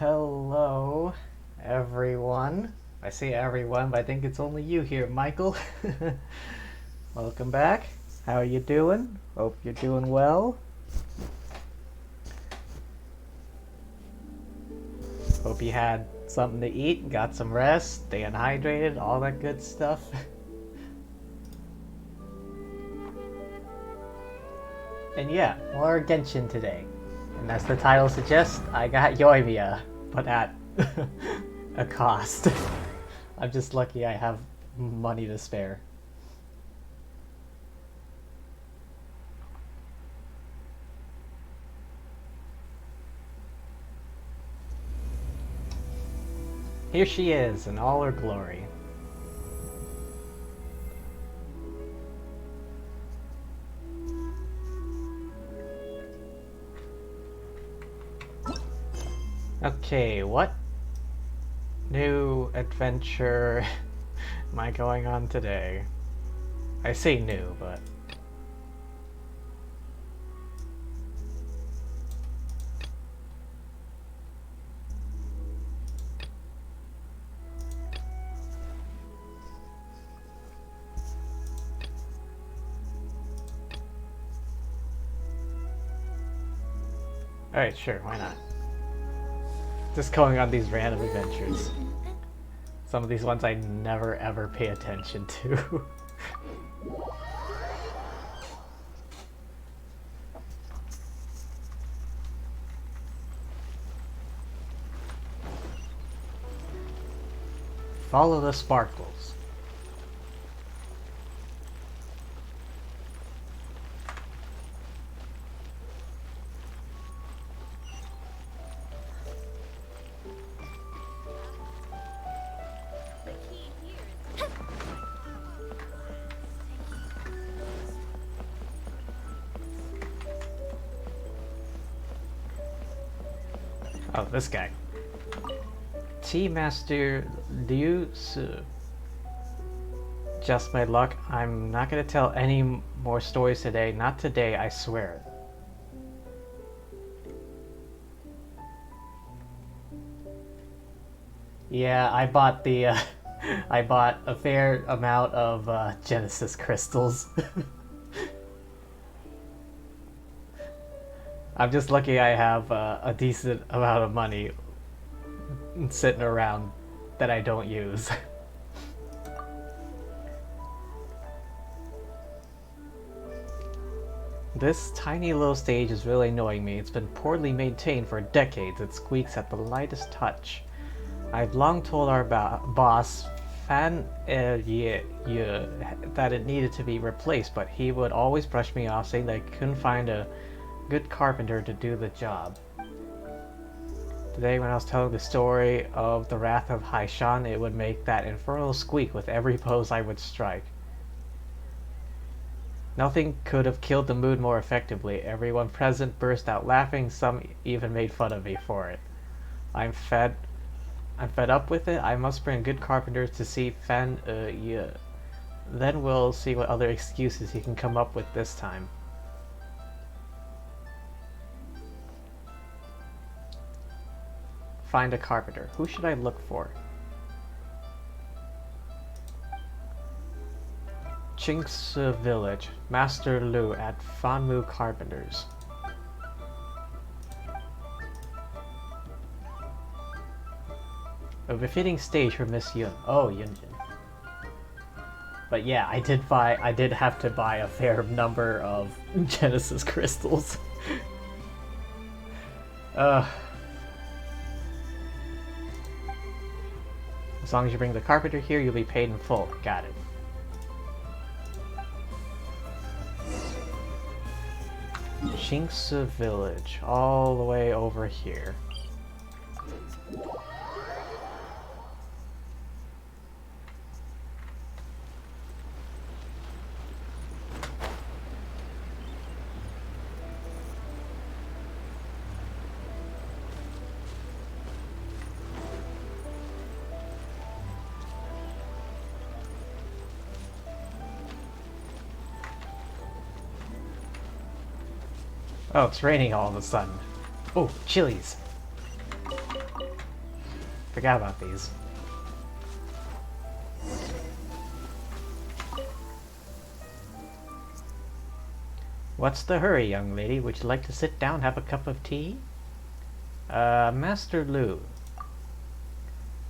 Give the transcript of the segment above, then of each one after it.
Hello, everyone. I say everyone, but I think it's only you here, Michael. Welcome back. How are you doing? Hope you're doing well. Hope you had something to eat, got some rest, staying hydrated, all that good stuff. And yeah, more Genshin today. And as the title suggests, I got Yoimiya, but at a cost. I'm just lucky I have money to spare. Here she is in all her glory. Okay, what new adventure am I going on today? I say new, but... Alright, sure, why not? Just going on these random adventures. Some of these ones I never ever pay attention to. Follow the sparkles. Oh, this guy. Tea Master Liu Su. Just my luck. I'm not gonna tell any more stories today. Not today, I swear. Yeah, I bought the I bought a fair amount of Genesis crystals. I'm just lucky I have a decent amount of money sitting around that I don't use. This tiny little stage is really annoying me. It's been poorly maintained for decades. It squeaks at the lightest touch. I've long told our boss, Fan Ye, that it needed to be replaced, but he would always brush me off, saying that I couldn't find a good carpenter to do the job. Today, when I was telling the story of the Wrath of Haishan, it would make that infernal squeak with every pose I would strike. Nothing could have killed the mood more effectively. Everyone present burst out laughing, some even made fun of me for it. I'm fed up with it. I must bring good carpenters to see Fan Ye. Then we'll see what other excuses he can come up with this time. Find a carpenter. Who should I look for? Chinks Village. Master Lu at Fanmu Carpenters. A befitting stage for Miss Yun. Oh, Yunjin. But yeah, I did have to buy a fair number of Genesis crystals. As long as you bring the carpenter here, you'll be paid in full. Got it. Chinks Village, all the way over here. Oh, it's raining all of a sudden. Oh, chilies. Forgot about these. What's the hurry, young lady? Would you like to sit down, have a cup of tea? Master Lu.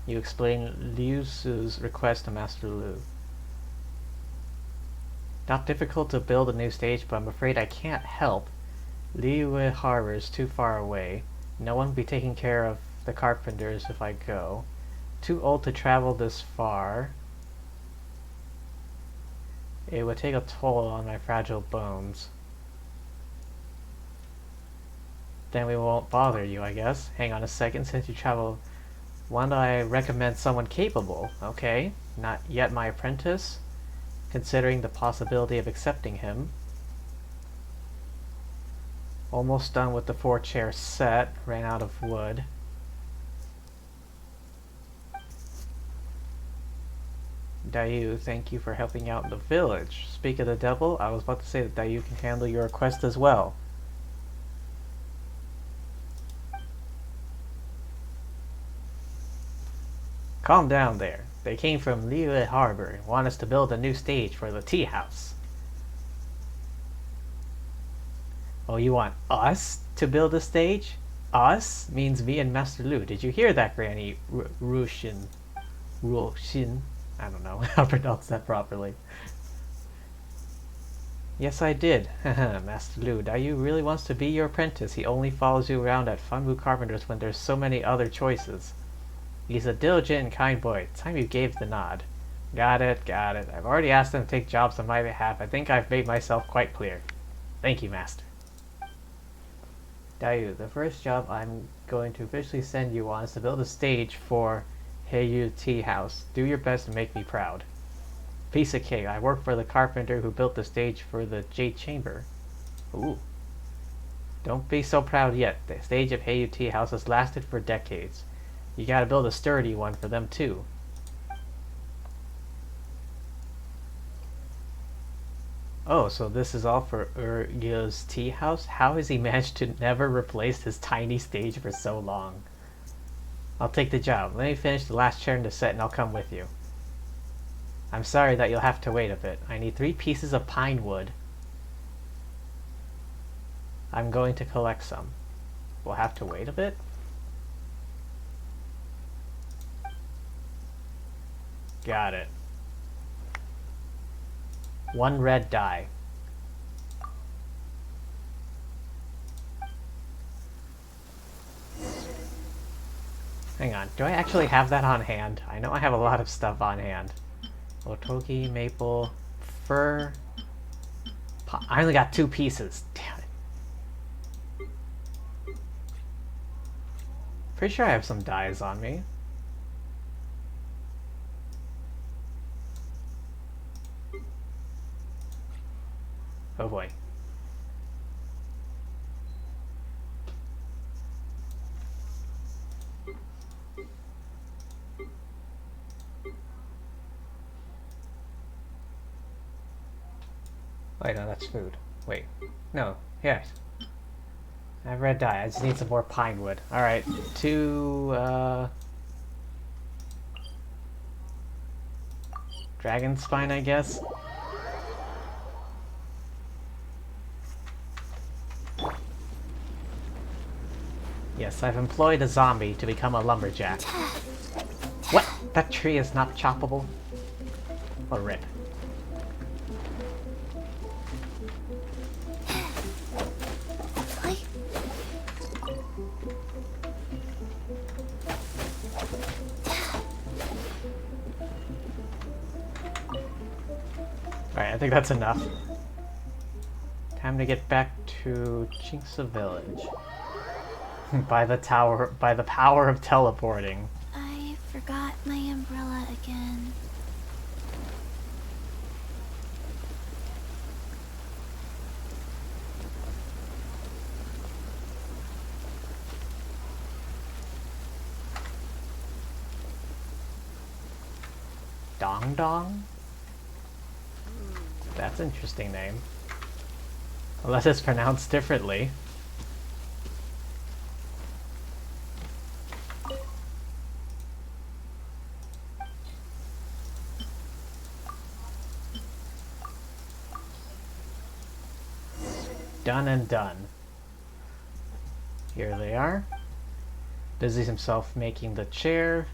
You explain Liu Su's request to Master Lu. Not difficult to build a new stage, but I'm afraid I can't help. Liyue Harbor is too far away. No one will be taking care of the carpenters if I go. Too old to travel this far. It would take a toll on my fragile bones. Then we won't bother you, I guess. Hang on a second, since you travel... Why don't I recommend someone capable? Okay, not yet my apprentice. Considering the possibility of accepting him. Almost done with the 4-chair set. Ran out of wood. Dayu, thank you for helping out in the village. Speak of the devil, I was about to say that Dayu can handle your request as well. Calm down there. They came from Liyue Harbor and want us to build a new stage for the tea house. Oh, you want us to build a stage? Us means me and Master Lu. Did you hear that, Granny Rushin? Rushin? I don't know how to pronounce that properly. Yes, I did. Master Lu, Dayu really wants to be your apprentice. He only follows you around at Funwu Carpenters when there's so many other choices. He's a diligent and kind boy. It's time you gave the nod. Got it, got it. I've already asked him to take jobs on my behalf. I think I've made myself quite clear. Thank you, Master. Dayu, the first job I'm going to officially send you on is to build a stage for Heiyu Tea House. Do your best and make me proud. Piece of cake. I work for the carpenter who built the stage for the Jade Chamber. Ooh. Don't be so proud yet. The stage of Heiyu Tea House has lasted for decades. You gotta build a sturdy one for them too. Oh, so this is all for Urgyo's tea house? How has he managed to never replace his tiny stage for so long? I'll take the job. Let me finish the last chair in the set and I'll come with you. I'm sorry that you'll have to wait a bit. I need 3 pieces of pine wood. I'm going to collect some. We'll have to wait a bit? Got it. 1 red dye. Hang on, do I actually have that on hand? I know I have a lot of stuff on hand. Otogi, maple, fir... I only got 2 pieces. Damn it. Pretty sure I have some dyes on me. Oh boy. Wait, no, that's food. Wait. No. Yes. I have red dye. I just need some more pine wood. Alright. 2, dragon spine, I guess? Yes, I've employed a zombie to become a lumberjack. What? That tree is not choppable? Or rip. Alright, I think that's enough. Time to get back to Chinksa Village. By the power of teleporting. I forgot my umbrella again. Dong Dong? That's an interesting name. Unless it's pronounced differently. Done and done. Here they are. Busies himself making the chair.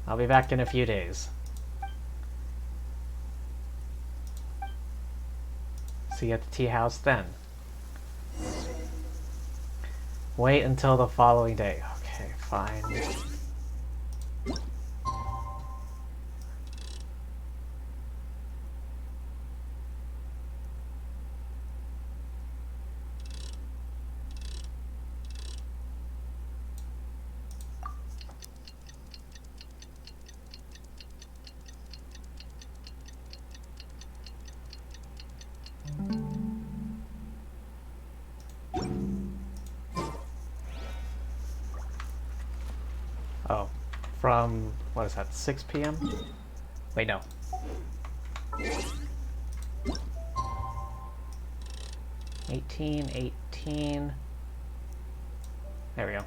I'll be back in a few days. See you at the tea house then. Wait until the following day. Okay, fine. Oh, from, what is that, 6 p.m.? Wait, no. $18. There we go.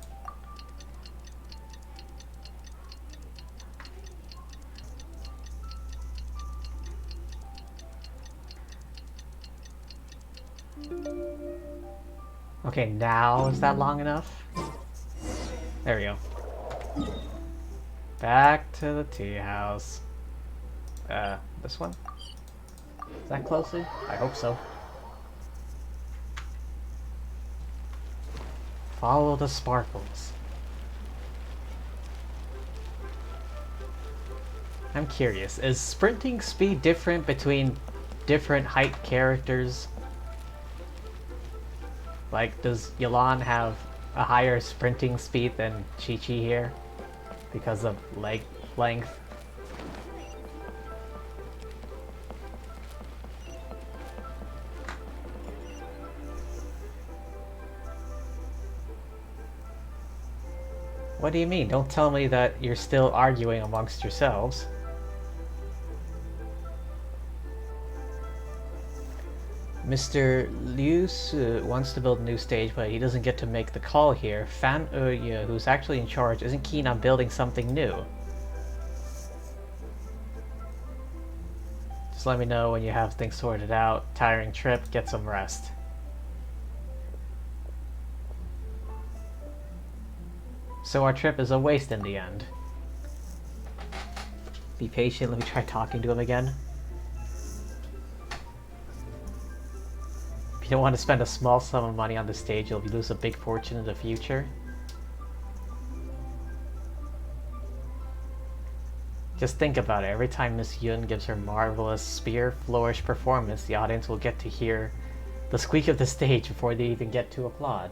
Okay, now is that long enough? There we go. Back to the tea house. This one? Is that closer? I hope so. Follow the sparkles. I'm curious, is sprinting speed different between different height characters? Like, does Yelan have a higher sprinting speed than Chi-Chi here? Because of leg length? What do you mean? Don't tell me that you're still arguing amongst yourselves. Mr. Liu Su wants to build a new stage, but he doesn't get to make the call here. Fan Ye, who's actually in charge, isn't keen on building something new. Just let me know when you have things sorted out. Tiring trip, get some rest. So our trip is a waste in the end. Be patient, let me try talking to him again. If you don't want to spend a small sum of money on the stage, you'll lose a big fortune in the future. Just think about it. Every time Miss Yun gives her marvelous spear flourish performance, the audience will get to hear the squeak of the stage before they even get to applaud.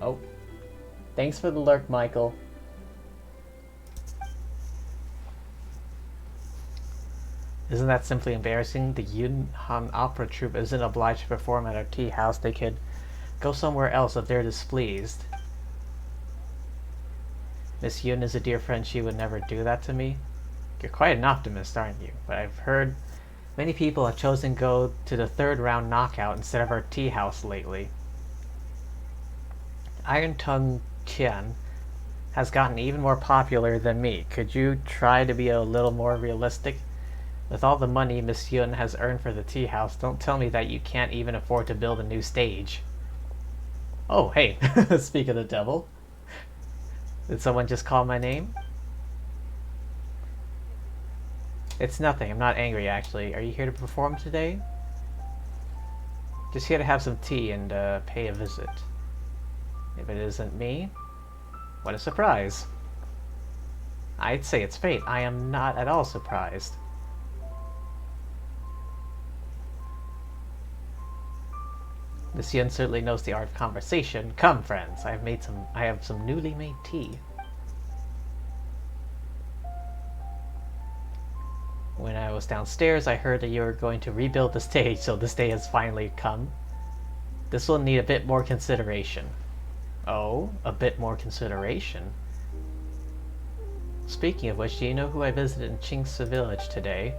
Oh. Thanks for the lurk, Michael. Isn't that simply embarrassing? The Yunhan Opera Troupe isn't obliged to perform at our tea house. They could go somewhere else if they're displeased. Miss Yun is a dear friend. She would never do that to me. You're quite an optimist, aren't you? But I've heard many people have chosen to go to the third round knockout instead of our tea house lately. Iron Tongue Qian has gotten even more popular than me. Could you try to be a little more realistic? With all the money Miss Yun has earned for the tea house, don't tell me that you can't even afford to build a new stage. Oh, hey, speak of the devil. Did someone just call my name? It's nothing, I'm not angry actually. Are you here to perform today? Just here to have some tea and pay a visit. If it isn't me, what a surprise. I'd say it's fate. I am not at all surprised. Miss Yun certainly knows the art of conversation. Come, friends, I have some newly made tea. When I was downstairs, I heard that you were going to rebuild the stage, so this day has finally come. This will need a bit more consideration. Oh, a bit more consideration? Speaking of which, do you know who I visited in Qingsi village today?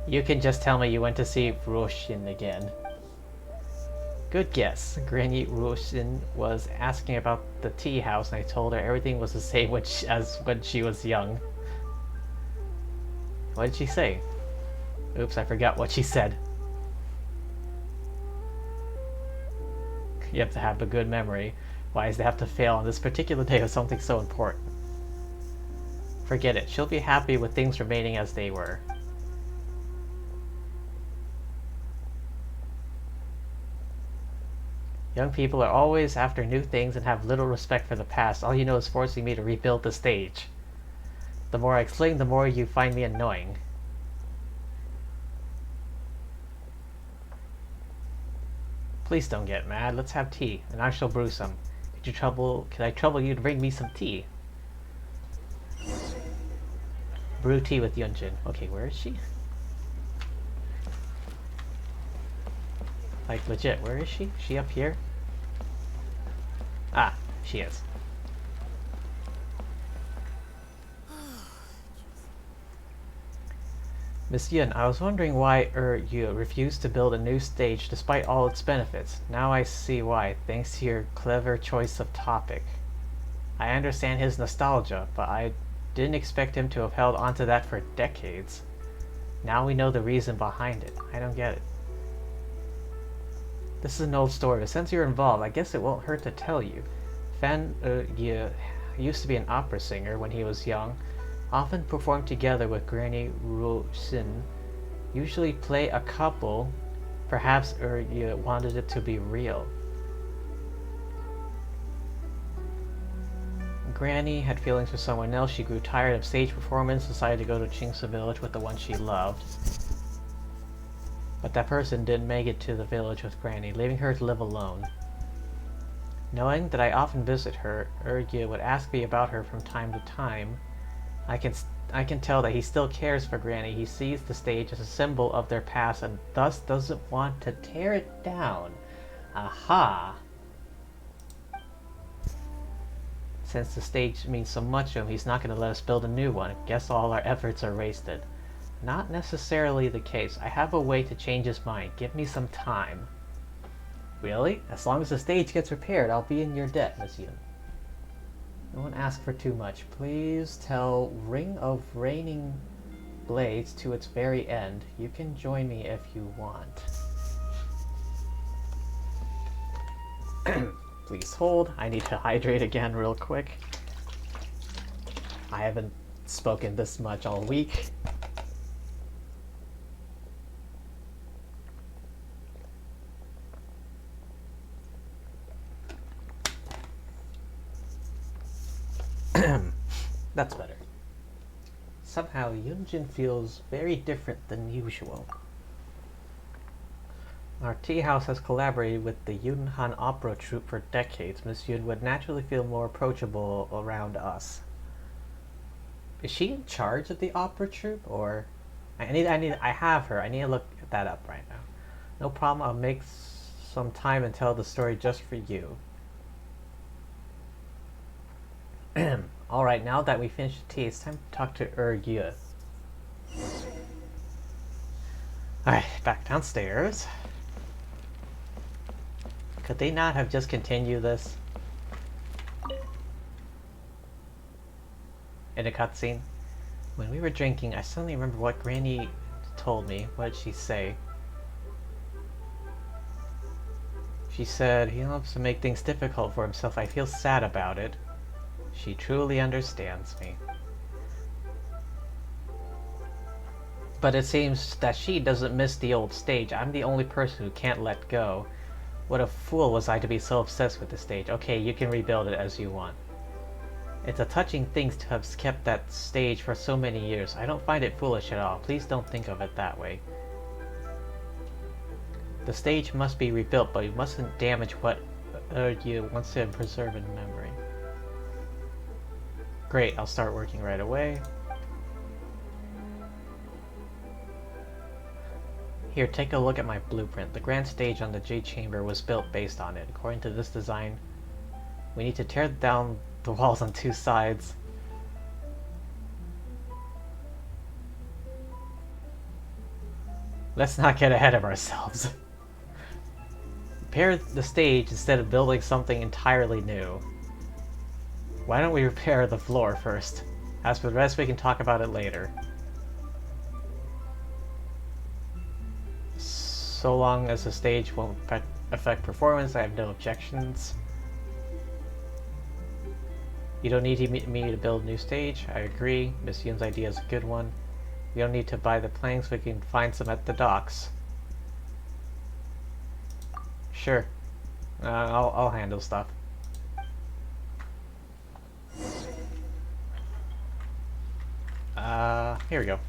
You can just tell me you went to see Ruoshin again. Good guess. Granny Ruoshin was asking about the tea house, and I told her everything was the same as when she was young. What did she say? Oops, I forgot what she said. You have to have a good memory. Why does they have to fail on this particular day of something so important? Forget it. She'll be happy with things remaining as they were. Young people are always after new things and have little respect for the past. All you know is forcing me to rebuild the stage. The more I explain, the more you find me annoying. Please don't get mad. Let's have tea, and I shall brew some. Could I trouble you to bring me some tea? Brew tea with Yunjin. Okay, where is she? Like, legit, where is she? Is she up here? Ah, she is. Miss Yun, I was wondering why you refused to build a new stage despite all its benefits. Now I see why, thanks to your clever choice of topic. I understand his nostalgia, but I didn't expect him to have held onto that for decades. Now we know the reason behind it. I don't get it. This is an old story, but since you're involved, I guess it won't hurt to tell you. Fan used to be an opera singer when he was young. Often performed together with Granny Rusin. Usually play a couple. Perhaps you wanted it to be real. Granny had feelings for someone else. She grew tired of stage performance, decided to go to Chingsa village with the one she loved. But that person didn't make it to the village with Granny, leaving her to live alone. Knowing that I often visit her, Urgya would ask me about her from time to time. I can tell that he still cares for Granny. He sees the stage as a symbol of their past and thus doesn't want to tear it down. Aha! Since the stage means so much to him, he's not going to let us build a new one. Guess all our efforts are wasted. Not necessarily the case. I have a way to change his mind. Give me some time. Really? As long as the stage gets repaired, I'll be in your debt, Miss Yun. Don't ask for too much. Please tell Ring of Raining Blades to its very end. You can join me if you want. Please hold. I need to hydrate again real quick. I haven't spoken this much all week. That's better. Somehow Yunjin feels very different than usual. Our tea house has collaborated with the Yunhan opera troupe for decades. Miss Yun would naturally feel more approachable around us. Is she in charge of the opera troupe, or I have her. I need to look that up right now. No problem. I'll make some time and tell the story just for you. Alright, now that we finished the tea, it's time to talk to Urgya. Alright, back downstairs. Could they not have just continued this? In a cutscene? When we were drinking, I suddenly remember what Granny told me. What did she say? She said, he loves to make things difficult for himself. I feel sad about it. She truly understands me. But it seems that she doesn't miss the old stage. I'm the only person who can't let go. What a fool was I to be so obsessed with the stage. Okay, you can rebuild it as you want. It's a touching thing to have kept that stage for so many years. I don't find it foolish at all. Please don't think of it that way. The stage must be rebuilt, but you mustn't damage what you wants to preserve in memory. Great, I'll start working right away. Here, take a look at my blueprint. The grand stage on the Jade Chamber was built based on it. According to this design, we need to tear down the walls on two sides. Let's not get ahead of ourselves. Repair the stage instead of building something entirely new. Why don't we repair the floor first? As for the rest, we can talk about it later. So long as the stage won't affect performance, I have no objections. You don't need me to build a new stage. I agree. Miss Yun's idea is a good one. We don't need to buy the planks. We can find some at the docks. Sure. I'll handle stuff. Here we go.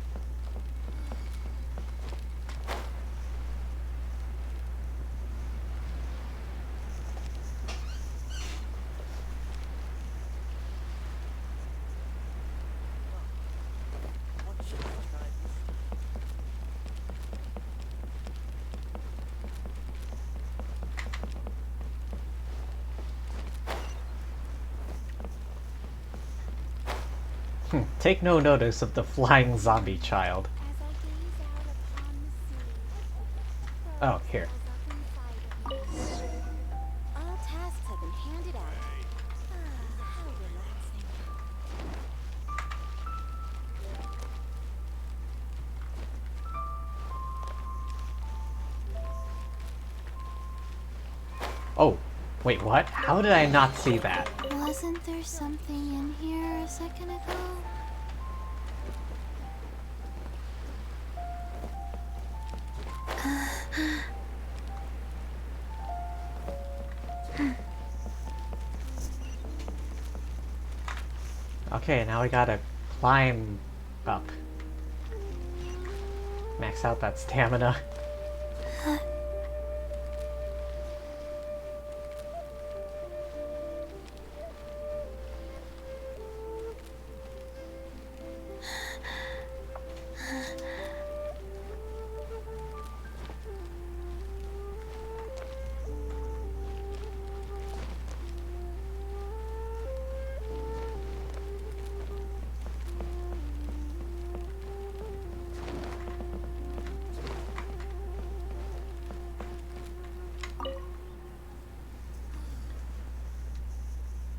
Take no notice of the flying zombie child. Oh, here. All tasks have been handed out. How relaxing. Oh, wait, what? How did I not see that? Wasn't there something in here a second ago? Okay, now we gotta climb up. Max out that stamina.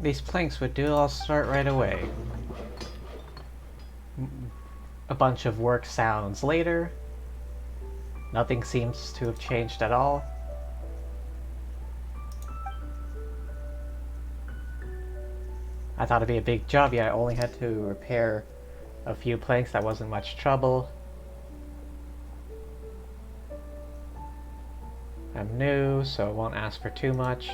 These planks would do. I'll start right away. A bunch of work sounds later. Nothing seems to have changed at all. I thought it'd be a big job, yet I only had to repair a few planks. That wasn't much trouble. I'm new, so it won't ask for too much.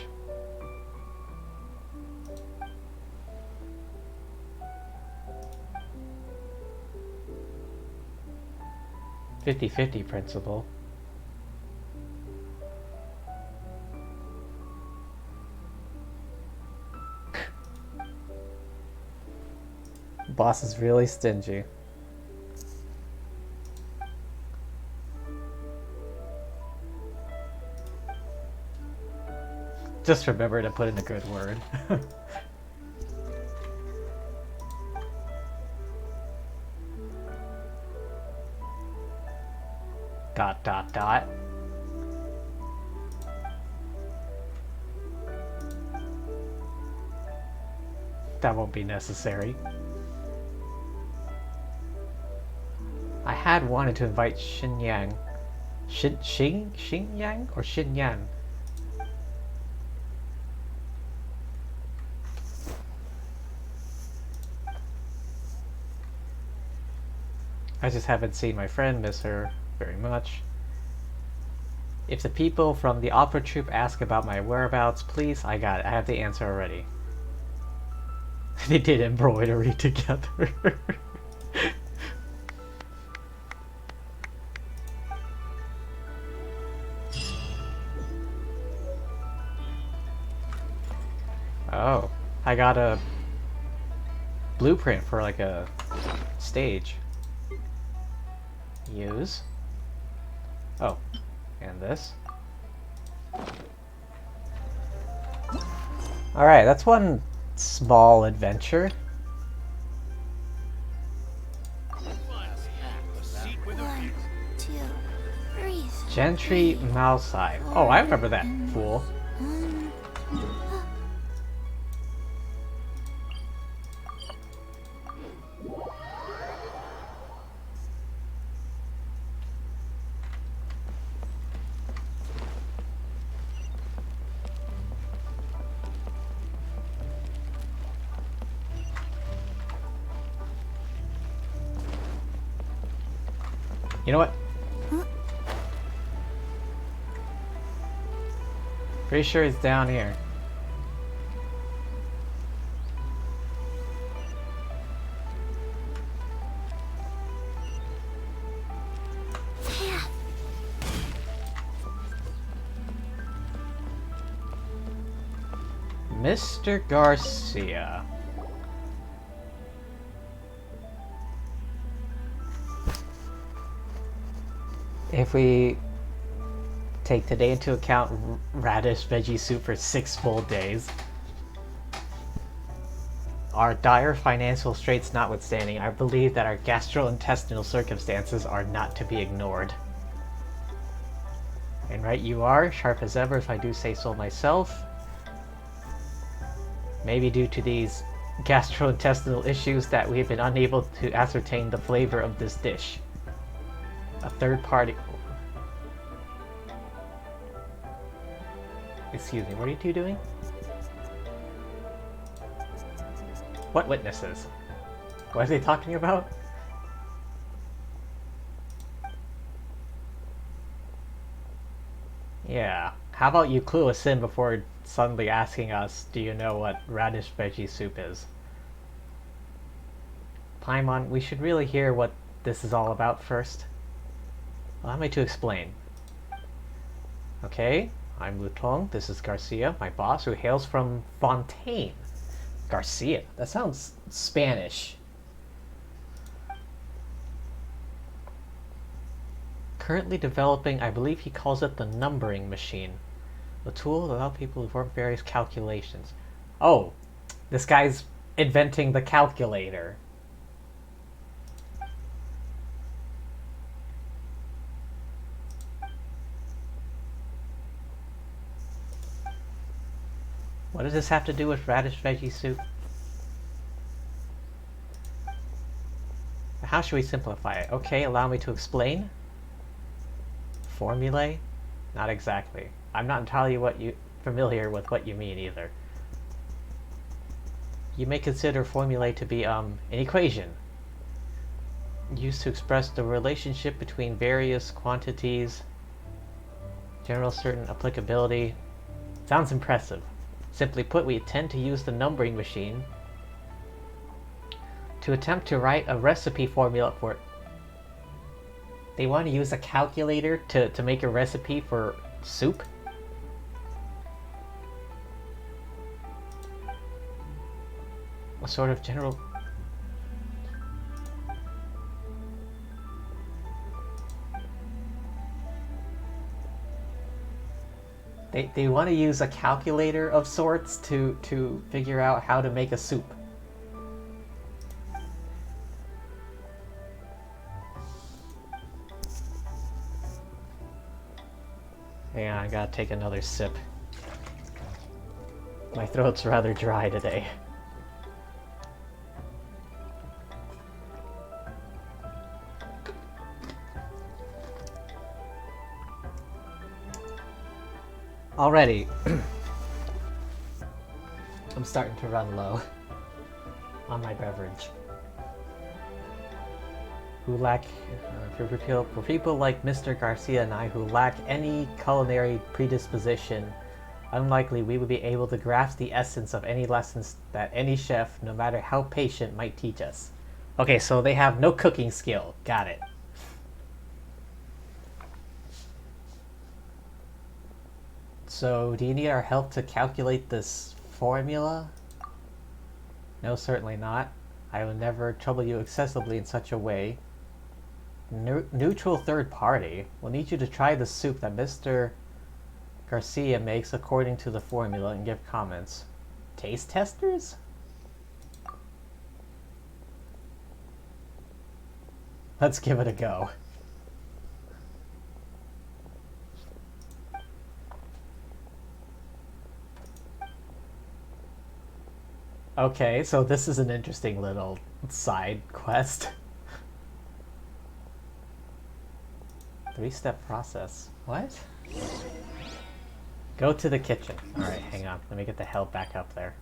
"50-50 principle." Boss is really stingy. Just remember to put in a good word. Dot dot dot. That won't be necessary. I had wanted to invite Xinyang. Xinyang or Xinyan? I just haven't seen my friend. Miss her very much. If the people from the opera troupe ask about my whereabouts, please, I got it. I have the answer already. They did embroidery together. Oh, I got a blueprint for like a stage. Use. Oh, and this. Alright, that's one small adventure. One, two, breathe. Gentry Mousei. Oh, I remember that fool. You know what? Huh? Pretty sure it's down here. Mr. Garcia. If we take today into account, radish veggie soup for 6 full days, our dire financial straits notwithstanding, I believe that our gastrointestinal circumstances are not to be ignored. And right you are, sharp as ever if I do say so myself. Maybe due to these gastrointestinal issues that we have been unable to ascertain the flavor of this dish. A third party... Excuse me, what are you two doing? What witnesses? What are they talking about? Yeah, how about you clue us in before suddenly asking us, do you know what radish veggie soup is? Paimon, we should really hear what this is all about first. Allow me to explain. Okay, I'm Lutong, this is Garcia, my boss, who hails from Fontaine. Garcia? That sounds Spanish. Currently developing, I believe he calls it the numbering machine. A tool that allows people to perform various calculations. Oh, this guy's inventing the calculator. What does this have to do with radish veggie soup? How should we simplify it? Okay, allow me to explain. Formulae? Not exactly. I'm not entirely familiar with what you mean either. You may consider formulae to be an equation used to express the relationship between various quantities, general certain applicability. Sounds impressive. Simply put, we tend to use the numbering machine to attempt to write a recipe formula for it. They want to use a calculator to make a recipe for soup? What sort of general... They want to use a calculator of sorts to figure out how to make a soup. Hang on, I gotta take another sip. My throat's rather dry today. Already, I'm starting to run low on my beverage. Who lack, for people like Mr. Garcia and I who lack any culinary predisposition, unlikely we would be able to grasp the essence of any lessons that any chef, no matter how patient, might teach us. Okay, so they have no cooking skill. Got it. So, do you need our help to calculate this formula? No, certainly not. I will never trouble you excessively in such a way. Neutral third party. We'll need you to try the soup that Mr. Garcia makes according to the formula and give comments. Taste testers? Let's give it a go. Okay, so this is an interesting little side quest. 3-step process. What? Go to the kitchen. Alright, hang on. Let me get the hell back up there.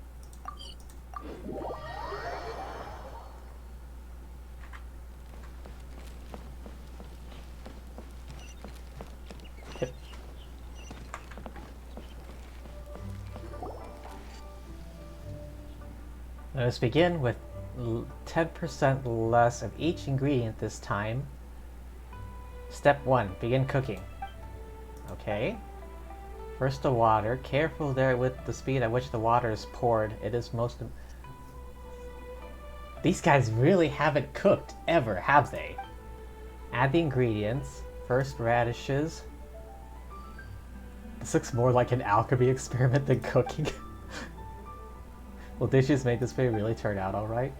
Let us begin with 10% less of each ingredient this time. Step 1. Begin cooking. Okay. First the water. Careful there with the speed at which the water is poured. It is most... These guys really haven't cooked ever, have they? Add the ingredients. First radishes. This looks more like an alchemy experiment than cooking. Will dishes made this way really turn out alright?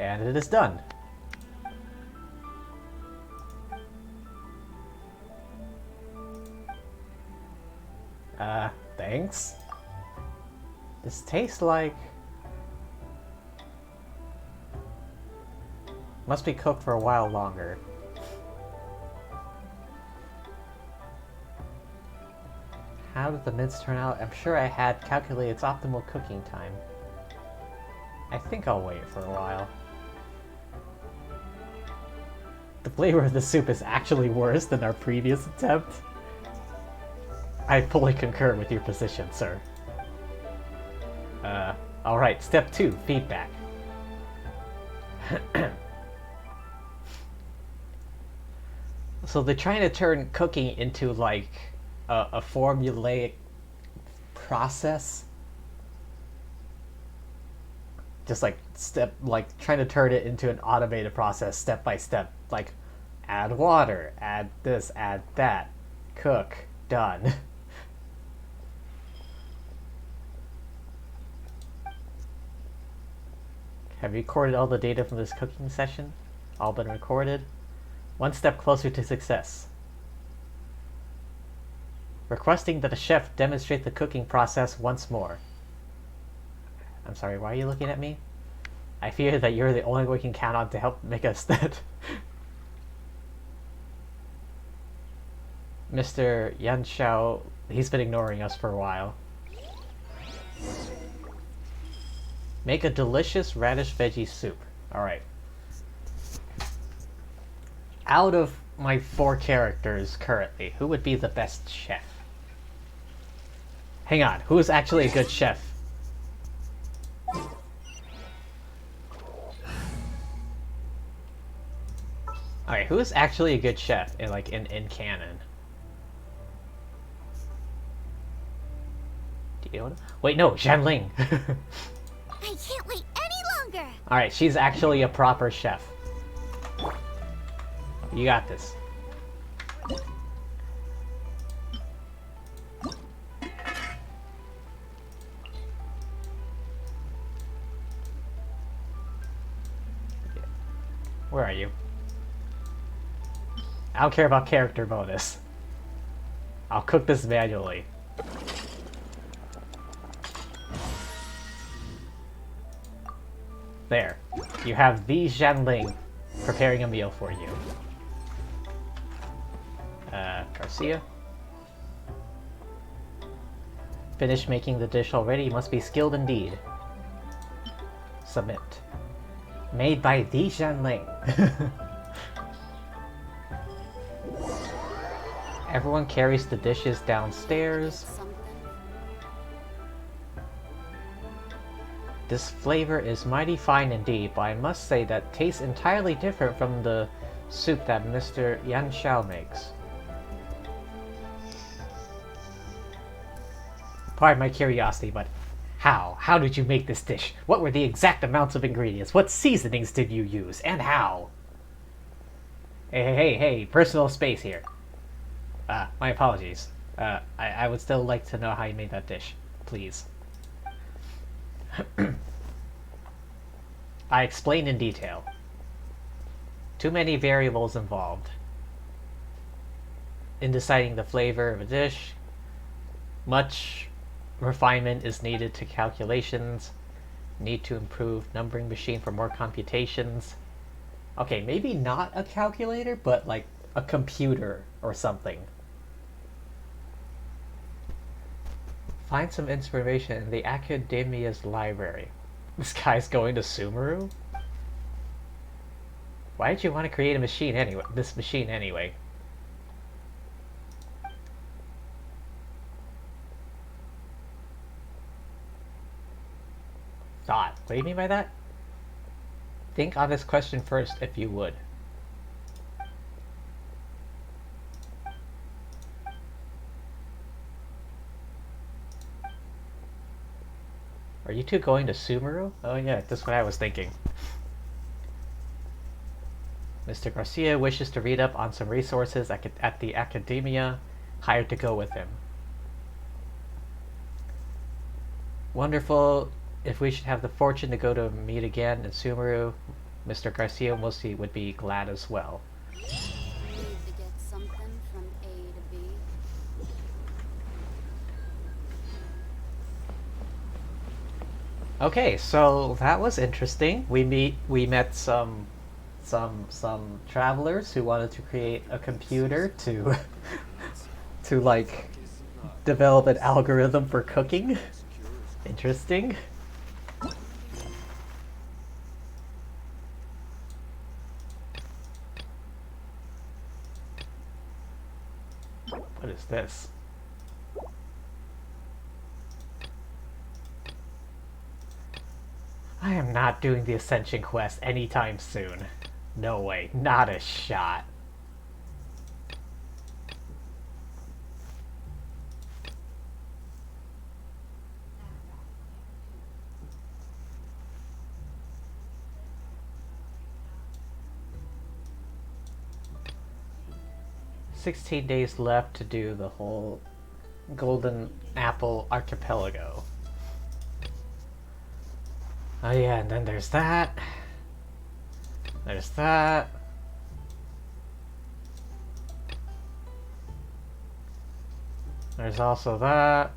And it is done. Thanks. This tastes like... Must be cooked for a while longer. How did the mince turn out? I'm sure I had calculated its optimal cooking time. I think I'll wait for a while. The flavor of the soup is actually worse than our previous attempt. I fully concur with your position, sir. Alright, step 2, feedback. So they're trying to turn cooking into, like, a formulaic process. Just, like, trying to turn it into an automated process, step by step. Like, add water, add this, add that, cook, done. Have you recorded all the data from this cooking session? All been recorded? One step closer to success. Requesting that a chef demonstrate the cooking process once more. I'm sorry, why are you looking at me? I fear that you're the only one we can count on to help make us that. Mr. Yan Xiao, he's been ignoring us for a while. Make a delicious radish veggie soup. Alright. Out of my 4 characters currently, who would be the best chef? Hang on, who is actually a good chef? Alright, who is actually a good chef in canon? Do you know? Wait, no, Zhanling. I can't wait any longer! Alright, she's actually a proper chef. You got this. Where are you? I don't care about character bonus. I'll cook this manually. There. You have the Zhanling preparing a meal for you. Garcia? Finished making the dish already, you must be skilled indeed. Submit. Made by the Zhanling. Everyone carries the dishes downstairs. This flavor is mighty fine indeed, but I must say that tastes entirely different from the soup that Mr. Yan Xiao makes. Pardon my curiosity, but how? How did you make this dish? What were the exact amounts of ingredients? What seasonings did you use? And how? Hey, personal space here. My apologies. I would still like to know how you made that dish. Please. I explain in detail. Too many variables involved. In deciding the flavor of a dish, much refinement is needed to calculations. Need to improve numbering machine for more computations. Okay, maybe not a calculator, but like a computer or something. Find some inspiration in the Academia's library. This guy's going to Sumeru? Why did you want to create a machine anyway? This machine anyway? Thought. What do you mean by that? Think on this question first, if you would. Are you two going to Sumeru? Oh yeah, that's what I was thinking. Mr. Garcia wishes to read up on some resources at the Academia. Hired to go with him. Wonderful. If we should have the fortune to go to meet again in Sumeru, Mr. Garcia mostly would be glad as well. Need to get something from A to B. Okay, so that was interesting. We met some travelers who wanted to create a computer to to like develop an algorithm for cooking. Interesting. What is this? I am not doing the Ascension quest anytime soon. No way, not a shot. "16 days left to do the whole Golden Apple Archipelago." Oh yeah, and then there's that. There's that. There's also that.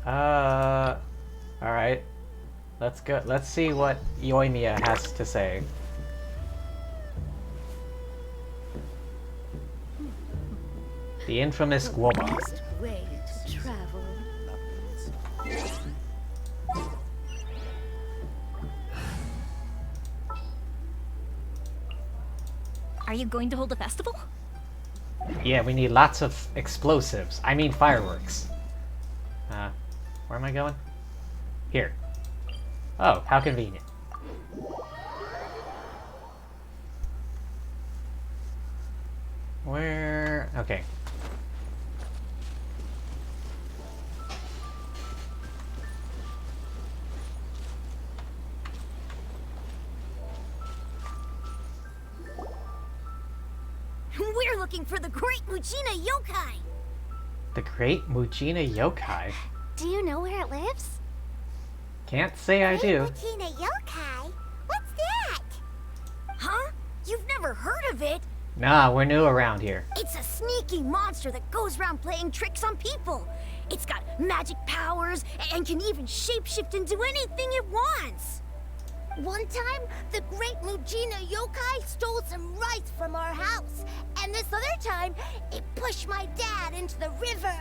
Alright. Let's go. Let's see what Yoimiya has to say. The infamous Guoma. Best way to travel. Are you going to hold a festival? Yeah, we need lots of explosives. I mean fireworks. Where am I going? Here. Oh, how convenient. Where? Okay. We're looking for the Great Mujina Yokai! The Great Mujina Yokai? Do you know where it lives? Can't say I do. Mujina Yokai? What's that? Huh? You've never heard of it? Nah, we're new around here. It's a sneaky monster that goes around playing tricks on people. It's got magic powers and can even shapeshift into anything it wants. One time, the Great Mujina Yokai stole some rice from our house. And this other time, it pushed my dad into the river.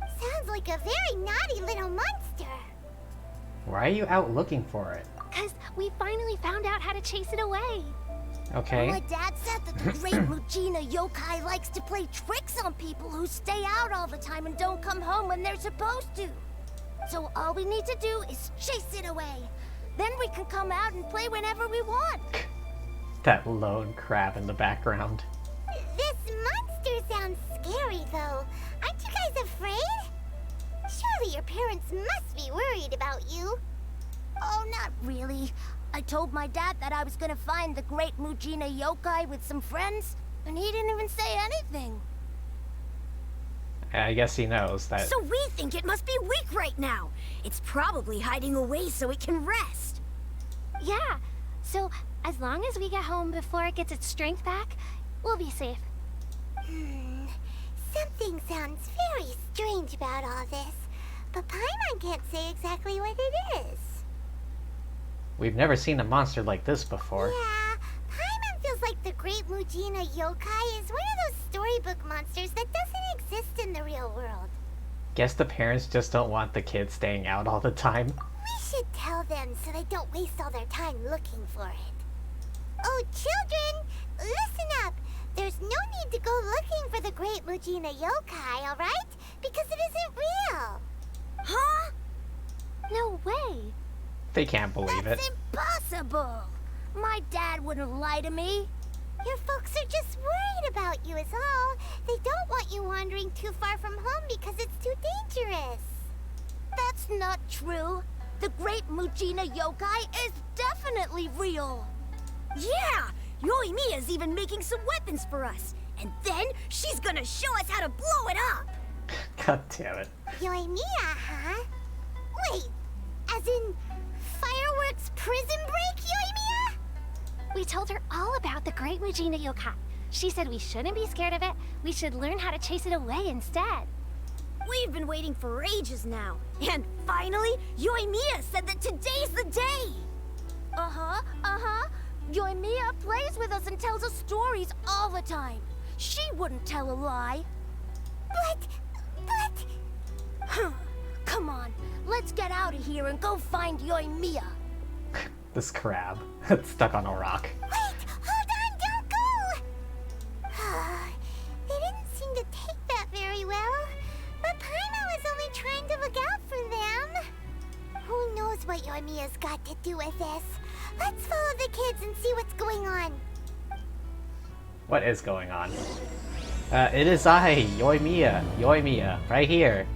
Sounds like a very naughty little monster. Why are you out looking for it? 'Cause we finally found out how to chase it away. Okay. My dad said that the Great Mujina Yokai likes to play tricks on people who stay out all the time and don't come home when they're supposed to. So all we need to do is chase it away. Then we can come out and play whenever we want. That lone crab in the background. This monster sounds scary, though. Aren't you guys afraid? Surely your parents must be worried about you. Oh, not really. I told my dad that I was gonna find the Great Mujina Yokai with some friends, and he didn't even say anything. I guess he knows that. So we think it must be weak right now. It's probably hiding away so it can rest. Yeah, so as long as we get home before it gets its strength back, we'll be safe. Something sounds very strange about all this, but Paimon can't say exactly what it is. We've never seen a monster like this before. Yeah, Paimon feels like the Great Mujina Yokai is one of those storybook monsters that doesn't exist in the real world. Guess the parents just don't want the kids staying out all the time. We should tell them so they don't waste all their time looking for it. Oh, children, listen up. There's no need to go looking for the Great Mujina Yokai, alright? because it isn't real. Huh? No way. They can't believe it. That's impossible. My dad wouldn't lie to me. Your folks are just worried about you is all. They don't want you wandering too far from home because it's too dangerous. That's not true. The Great Mujina Yokai is definitely real. Yeah! Yoimiya's even making some weapons for us. And then she's gonna show us how to blow it up! God damn it. Yoimiya, huh? Wait, as in fireworks prison break, Yoimiya? We told her all about the Great Mujina Yokai. She said we shouldn't be scared of it. We should learn how to chase it away instead. We've been waiting for ages now. And finally, Yoimiya said that today's the day! Uh-huh. Yoimiya plays with us and tells us stories all the time. She wouldn't tell a lie. But... Huh. Come on, let's get out of here and go find Yoimiya. This crab. It's stuck on a rock. Wait, hold on, don't go! They didn't seem to take that very well. But Paimon was only trying to look out for them. Who knows what Yoimiya's got to do with this? Let's follow the kids and see what's going on. What is going on? It is I, Yoimiya. Yoimiya, right here.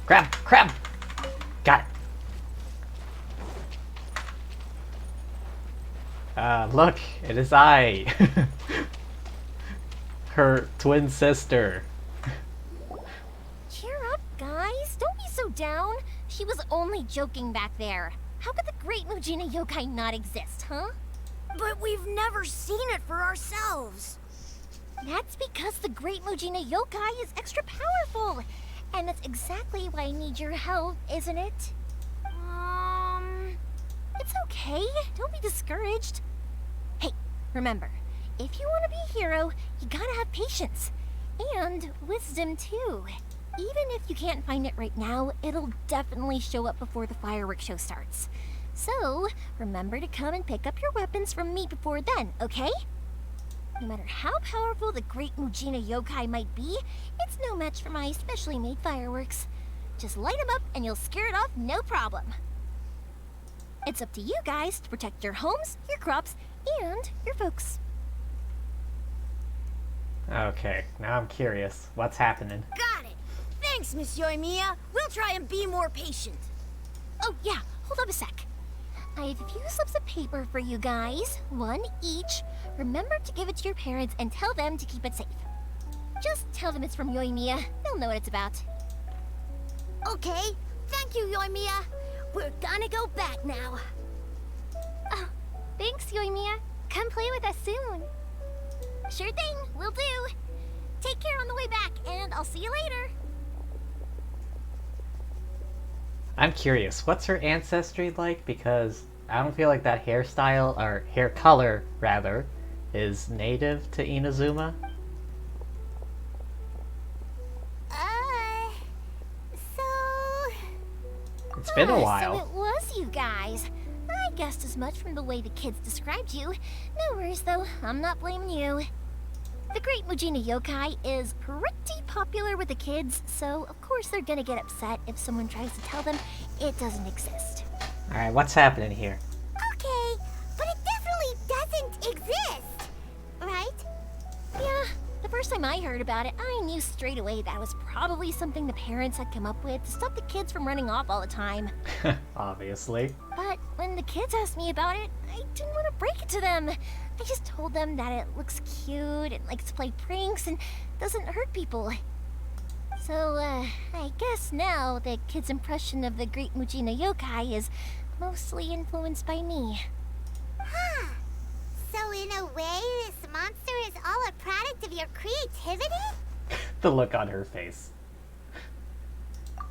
Crab! Got it. Look, it is I. Her twin sister. Cheer up, guys. Don't be so down. She was only joking back there. How could the Great Mujina Yokai not exist, huh? But we've never seen it for ourselves. That's because the Great Mujina Yokai is extra powerful. And that's exactly why I need your help, isn't it? It's okay. Don't be discouraged. Hey, remember, if you want to be a hero, you gotta have patience. And wisdom, too. Even if you can't find it right now, it'll definitely show up before the fireworks show starts. So, remember to come and pick up your weapons from me before then, okay? No matter how powerful the Great Mujina Yokai might be, it's no match for my specially made fireworks. Just light them up and you'll scare it off no problem. It's up to you guys to protect your homes, your crops, and your folks. Okay, now I'm curious. What's happening? Got it. Thanks, Miss Yoimiya. We'll try and be more patient. Oh yeah, hold up a sec. I have a few slips of paper for you guys, one each. Remember to give it to your parents and tell them to keep it safe. Just tell them it's from Yoimiya. They'll know what it's about. Okay, thank you, Yoimiya. We're gonna go back now. Oh, thanks, Yoimiya. Come play with us soon. Sure thing, will do. Take care on the way back, and I'll see you later. I'm curious, what's her ancestry like? Because I don't feel like that hairstyle, or hair color, rather, is native to Inazuma. So... It's been a while. So it was you guys. I guessed as much from the way the kids described you. No worries, though. I'm not blaming you. The Great Mujina Yokai is pretty popular with the kids, so of course they're gonna get upset if someone tries to tell them it doesn't exist. Alright, what's happening here? Okay, but it definitely doesn't exist, right? Yeah, the first time I heard about it, I knew straight away that was probably something the parents had come up with to stop the kids from running off all the time. Obviously. But when the kids asked me about it, I didn't want to break it to them. I just told them that it looks cute and likes to play pranks and doesn't hurt people. So, I guess now the kids' impression of the Great Mujina Yokai is mostly influenced by me. Huh. So in a way, this monster is all a product of your creativity? The look on her face.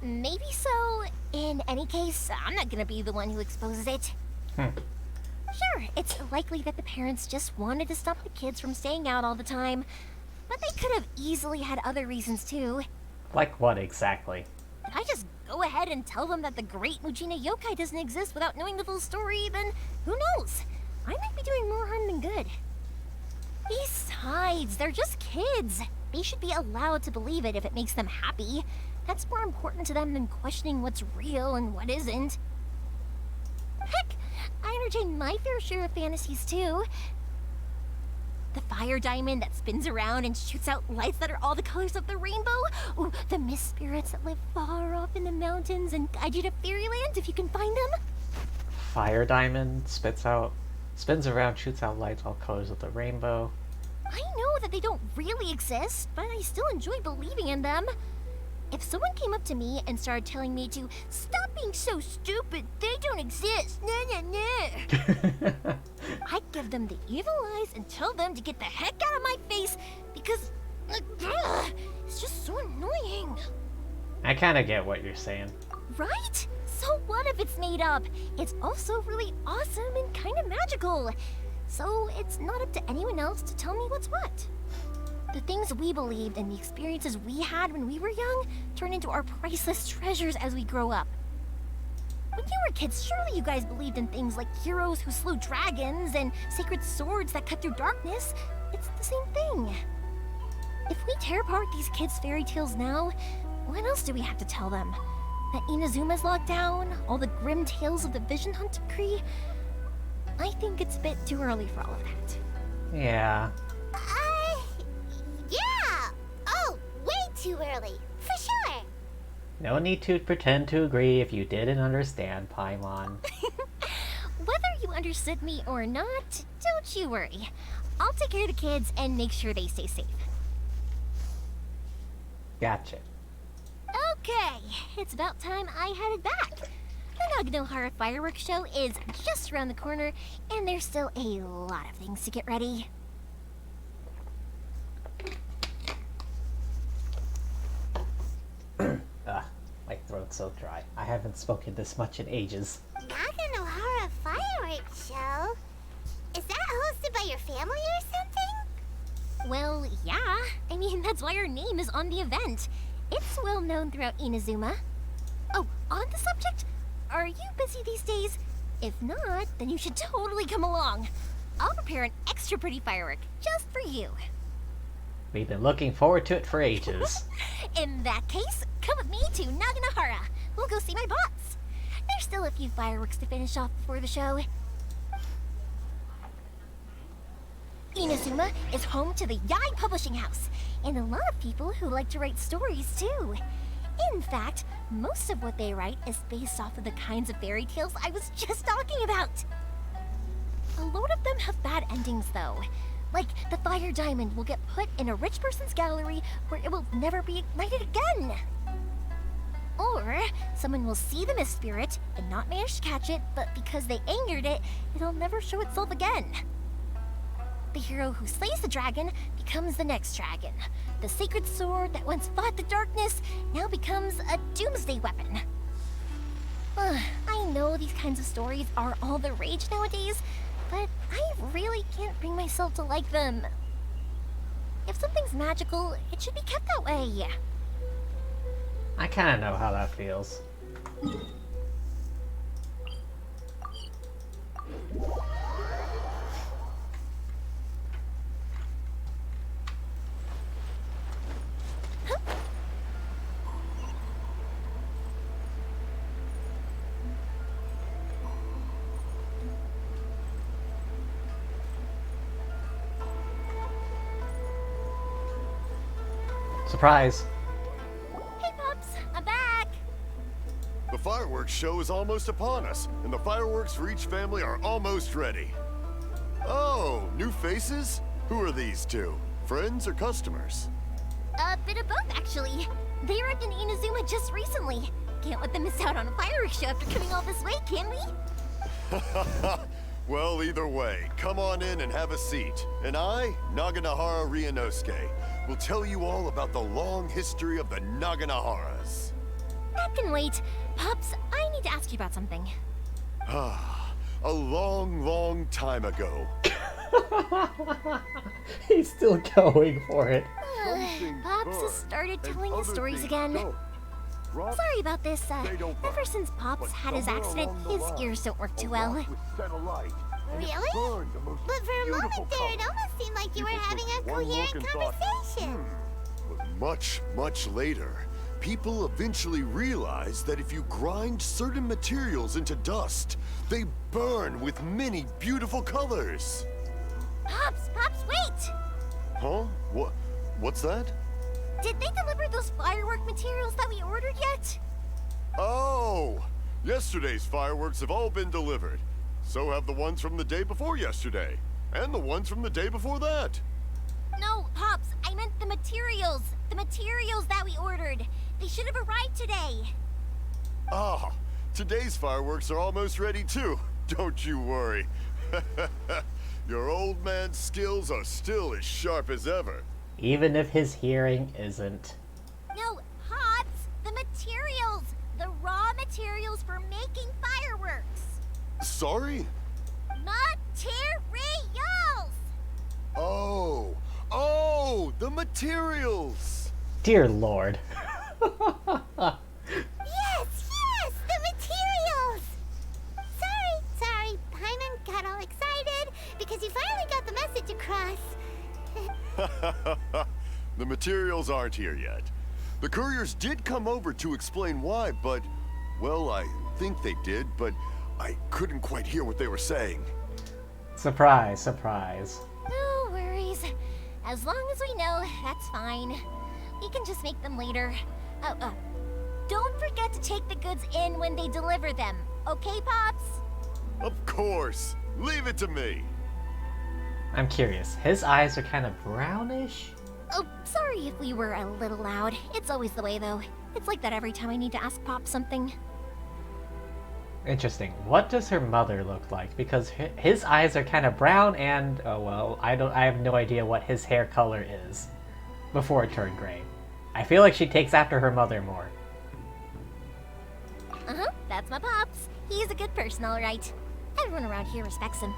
Maybe so. In any case, I'm not gonna be the one who exposes it. Sure, it's likely that the parents just wanted to stop the kids from staying out all the time, but they could have easily had other reasons too. Like what exactly? If I just go ahead and tell them that the Great Mujina Yokai doesn't exist without knowing the full story, then who knows? I might be doing more harm than good. Besides, they're just kids. They should be allowed to believe it if it makes them happy. That's more important to them than questioning what's real and what isn't. Heck, I entertain my fair share of fantasies too. The fire diamond that spins around and shoots out lights that are all the colors of the rainbow. Ooh, the mist spirits that live far off in the mountains and guide you to fairyland if you can find them. Fire diamond spins around, shoots out lights, all colors of the rainbow. I know that they don't really exist, but I still enjoy believing in them. If someone came up to me and started telling me to stop being so stupid, they don't exist, I'd give them the evil eyes and tell them to get the heck out of my face because it's just so annoying. I kind of get what you're saying. Right? So what if it's made up? It's also really awesome and kind of magical. So it's not up to anyone else to tell me what's what. The things we believed and the experiences we had when we were young turn into our priceless treasures as we grow up. When you were kids, surely you guys believed in things like heroes who slew dragons and sacred swords that cut through darkness. It's the same thing. If we tear apart these kids' fairy tales now, what else do we have to tell them? That Inazuma's locked down, all the grim tales of the Vision Hunt decree? I think it's a bit too early for all of that. Yeah. Yeah! Oh, way too early. For sure. No need to pretend to agree if you didn't understand, Paimon. Whether you understood me or not, don't you worry. I'll take care of the kids and make sure they stay safe. Gotcha. Okay, it's about time I headed back. The Naganohara fireworks show is just around the corner, and there's still a lot of things to get ready. My throat's so dry. I haven't spoken this much in ages. Naganohara fireworks show? Is that hosted by your family or something? Well, yeah. I mean, that's why our name is on the event. It's well known throughout Inazuma. Oh, on the subject, are you busy these days? If not, then you should totally come along. I'll prepare an extra pretty firework just for you. We've been looking forward to it for ages. In that case, come with me to Naganohara. We'll go see my boss. There's still a few fireworks to finish off before the show. Inazuma is home to the Yai Publishing House, and a lot of people who like to write stories too. In fact, most of what they write is based off of the kinds of fairy tales I was just talking about. A lot of them have bad endings though. Like, the fire diamond will get put in a rich person's gallery where it will never be ignited again. Or, someone will see the mist spirit and not manage to catch it, but because they angered it, it'll never show itself again. The hero who slays the dragon becomes the next dragon. The sacred sword that once fought the darkness now becomes a doomsday weapon. I know these kinds of stories are all the rage nowadays, but I really can't bring myself to like them. If something's magical, it should be kept that way. I kind of know how that feels. Surprise! Hey, Pops, I'm back! The fireworks show is almost upon us, and the fireworks for each family are almost ready. Oh, new faces? Who are these two? Friends or customers? A bit of both, actually. They arrived in Inazuma just recently. Can't let them miss out on a fireworks show after coming all this way, can we? Well, either way, come on in and have a seat. And I, Naganohara Ryunosuke, will tell you all about the long history of the Naganoharas. That can wait. Pops, I need to ask you about something. A long, long time ago. He's still going for it. Pops has started telling his stories again. Sorry about this. Ever since Pops had his accident, his ears don't work too well. Really? Burned the most But for a beautiful moment there, it color. almost seemed like you were People having took a one look coherent and thought, conversation. But much, much later, people eventually realized that if you grind certain materials into dust, they burn with many beautiful colors. Pops, wait! Huh? What's that? Did they deliver those firework materials that we ordered yet? Oh! Yesterday's fireworks have all been delivered. So have the ones from the day before yesterday. And the ones from the day before that. No, Pops, I meant the materials. The materials that we ordered. They should have arrived today. Ah, today's fireworks are almost ready too. Don't you worry. Your old man's skills are still as sharp as ever. Even if his hearing isn't. No, Pops, the materials. The raw materials for making fireworks. Sorry? Materials! Oh, the materials! Dear Lord. Yes, the materials! Sorry, Paimon got all excited because you finally got the message across. The materials aren't here yet. The couriers did come over to explain why, but, well, I think they did, but I couldn't quite hear what they were saying. Surprise. No worries. As long as we know, that's fine. We can just make them later. Don't forget to take the goods in when they deliver them. Okay, Pops? Of course. Leave it to me. I'm curious. His eyes are kind of brownish? Oh, sorry if we were a little loud. It's always the way, though. It's like that every time I need to ask Pop something. Interesting. What does her mother look like? Because his eyes are kind of brown and, oh well, I have no idea what his hair color is before it turned gray. I feel like she takes after her mother more. Uh-huh, that's my Pops. He's a good person, all right. Everyone around here respects him.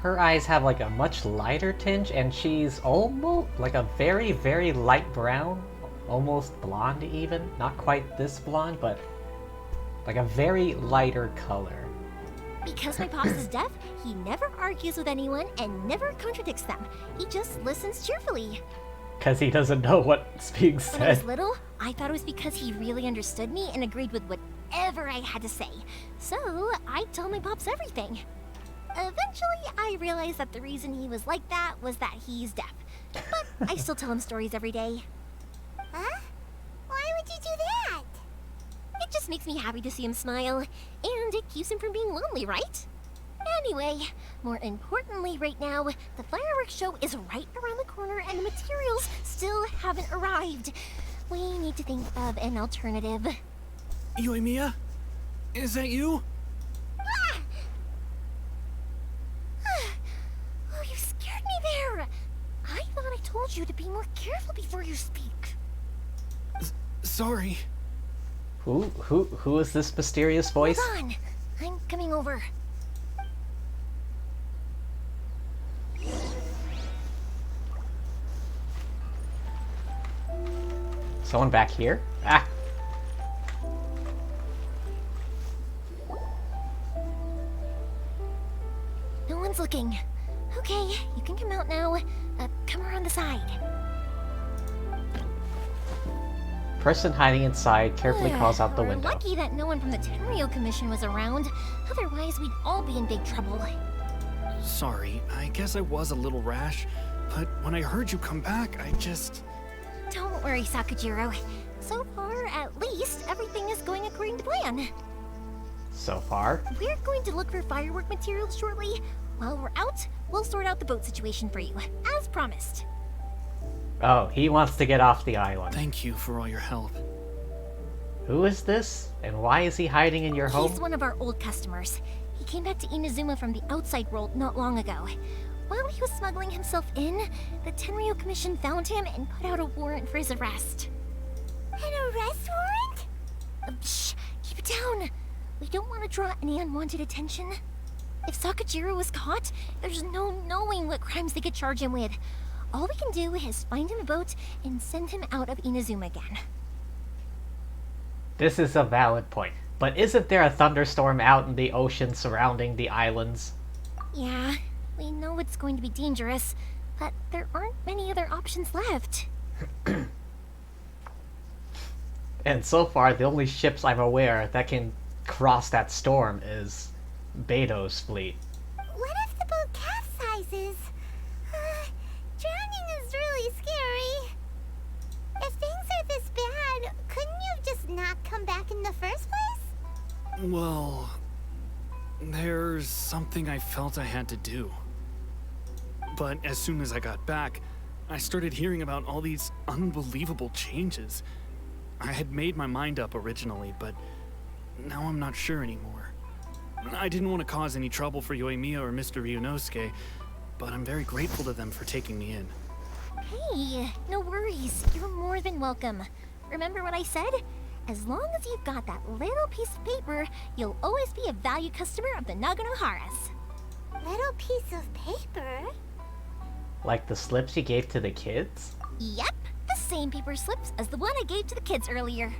Her eyes have like a much lighter tinge, and she's almost like a very, very light brown, almost blonde even. Not quite this blonde, but like a very lighter color. Because my Pops is deaf, he never argues with anyone and never contradicts them. He just listens cheerfully. Because he doesn't know what's being When I was said. little, I thought it was because he really understood me and agreed with whatever I had to say. So, I'd tell my Pops everything. Eventually, I realized that the reason he was like that was that he's deaf. But I still tell him stories every day. Huh? Why would you do that? It just makes me happy to see him smile, and it keeps him from being lonely, right? Anyway, more importantly right now, the fireworks show is right around the corner and the materials still haven't arrived. We need to think of an alternative. Yoimiya? Is that you? Oh, you scared me there! I thought I told you to be more careful before you speak. Sorry. Who is this mysterious voice? Hold on, I'm coming over. Someone back here? Ah! No one's looking. Okay, you can come out now. Come around the side. Person hiding inside carefully crawls out the We're window. lucky that no one from the Tenryou Commission was around. Otherwise, we'd all be in big trouble. Sorry, I guess I was a little rash, but when I heard you come back, I just... Don't worry, Sakujiro. So far, at least, everything is going according to plan. So far? We're going to look for firework materials shortly. While we're out, we'll sort out the boat situation for you, as promised. Oh, he wants to get off the island. Thank you for all your help. Who is this? And why is he hiding in your home? He's one of our old customers. He came back to Inazuma from the outside world not long ago. While he was smuggling himself in, the Tenryou Commission found him and put out a warrant for his arrest. An arrest warrant? Shh! Keep it down! We don't want to draw any unwanted attention. If Sakujiro was caught, there's no knowing what crimes they could charge him with. All we can do is find him a boat and send him out of Inazuma again. This is a valid point. But isn't there a thunderstorm out in the ocean surrounding the islands? Yeah, we know it's going to be dangerous, but there aren't many other options left. And so far, the only ships I'm aware that can cross that storm is Beto's fleet. What if the boat capsizes? Drowning is really scary. If things are this bad, couldn't you have just not come back in the first place? Well, there's something I felt I had to do. But as soon as I got back, I started hearing about all these unbelievable changes. I had made my mind up originally, but now I'm not sure anymore. I didn't want to cause any trouble for Yoimiya or Mr. Ryunosuke, but I'm very grateful to them for taking me in. Hey, no worries. You're more than welcome. Remember what I said? As long as you've got that little piece of paper, you'll always be a valued customer of the Naganoharas. Little piece of paper? Like the slips you gave to the kids? Yep, the same paper slips as the one I gave to the kids earlier.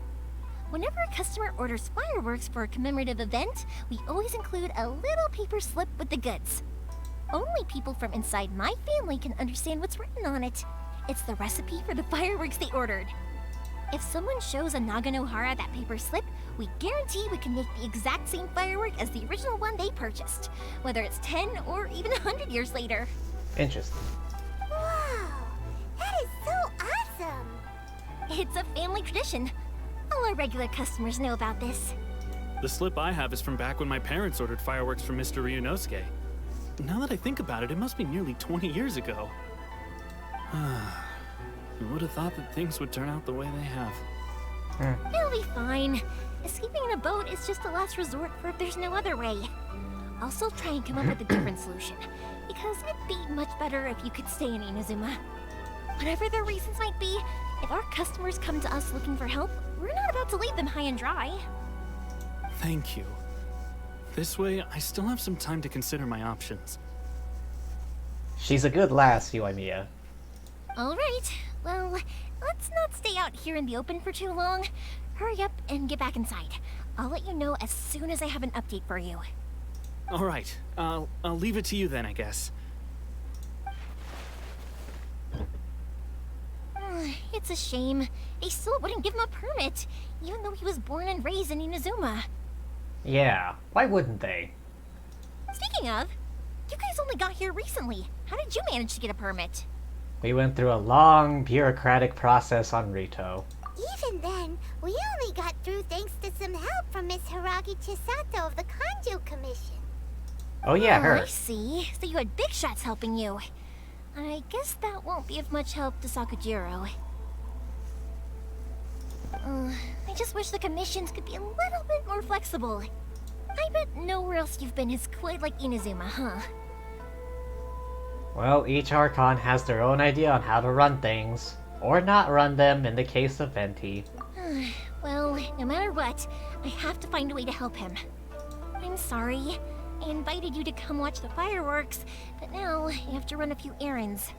Whenever a customer orders fireworks for a commemorative event, we always include a little paper slip with the goods. Only people from inside my family can understand what's written on it. It's the recipe for the fireworks they ordered. If someone shows a Naganohara that paper slip, we guarantee we can make the exact same firework as the original one they purchased, whether it's 10 or even 100 years later. Interesting. Wow, that is so awesome! It's a family tradition. All our regular customers know about this. The slip I have is from back when my parents ordered fireworks from Mr. Ryunosuke. Now that I think about it, it must be nearly 20 years ago. Who would have thought that things would turn out the way they have? It'll be fine. Escaping in a boat is just a last resort for if there's no other way. I'll still try and come up with a different solution, because it'd be much better if you could stay in Inazuma. Whatever their reasons might be, if our customers come to us looking for help, we're not about to leave them high and dry. Thank you. This way, I still have some time to consider my options. She's a good lass, Yoimiya. All right, well, let's not stay out here in the open for too long. Hurry up and get back inside. I'll let you know as soon as I have an update for you. All right, I'll leave it to you then, I guess. It's a shame. They still wouldn't give him a permit, even though he was born and raised in Inazuma. Yeah, why wouldn't they? Speaking of, you guys only got here recently. How did you manage to get a permit? We went through a long bureaucratic process on Rito. Even then, we only got through thanks to some help from Miss Hiragi Chisato of the Kanjo Commission. Oh yeah, Oh, her. I see. So you had big shots helping you. I guess that won't be of much help to Sakujiro. I just wish the commissions could be a little bit more flexible. I bet nowhere else you've been is quite like Inazuma, huh? Well, each Archon has their own idea on how to run things. Or not run them in the case of Venti. Well, no matter what, I have to find a way to help him. I'm sorry. I invited you to come watch the fireworks, but now you have to run a few errands.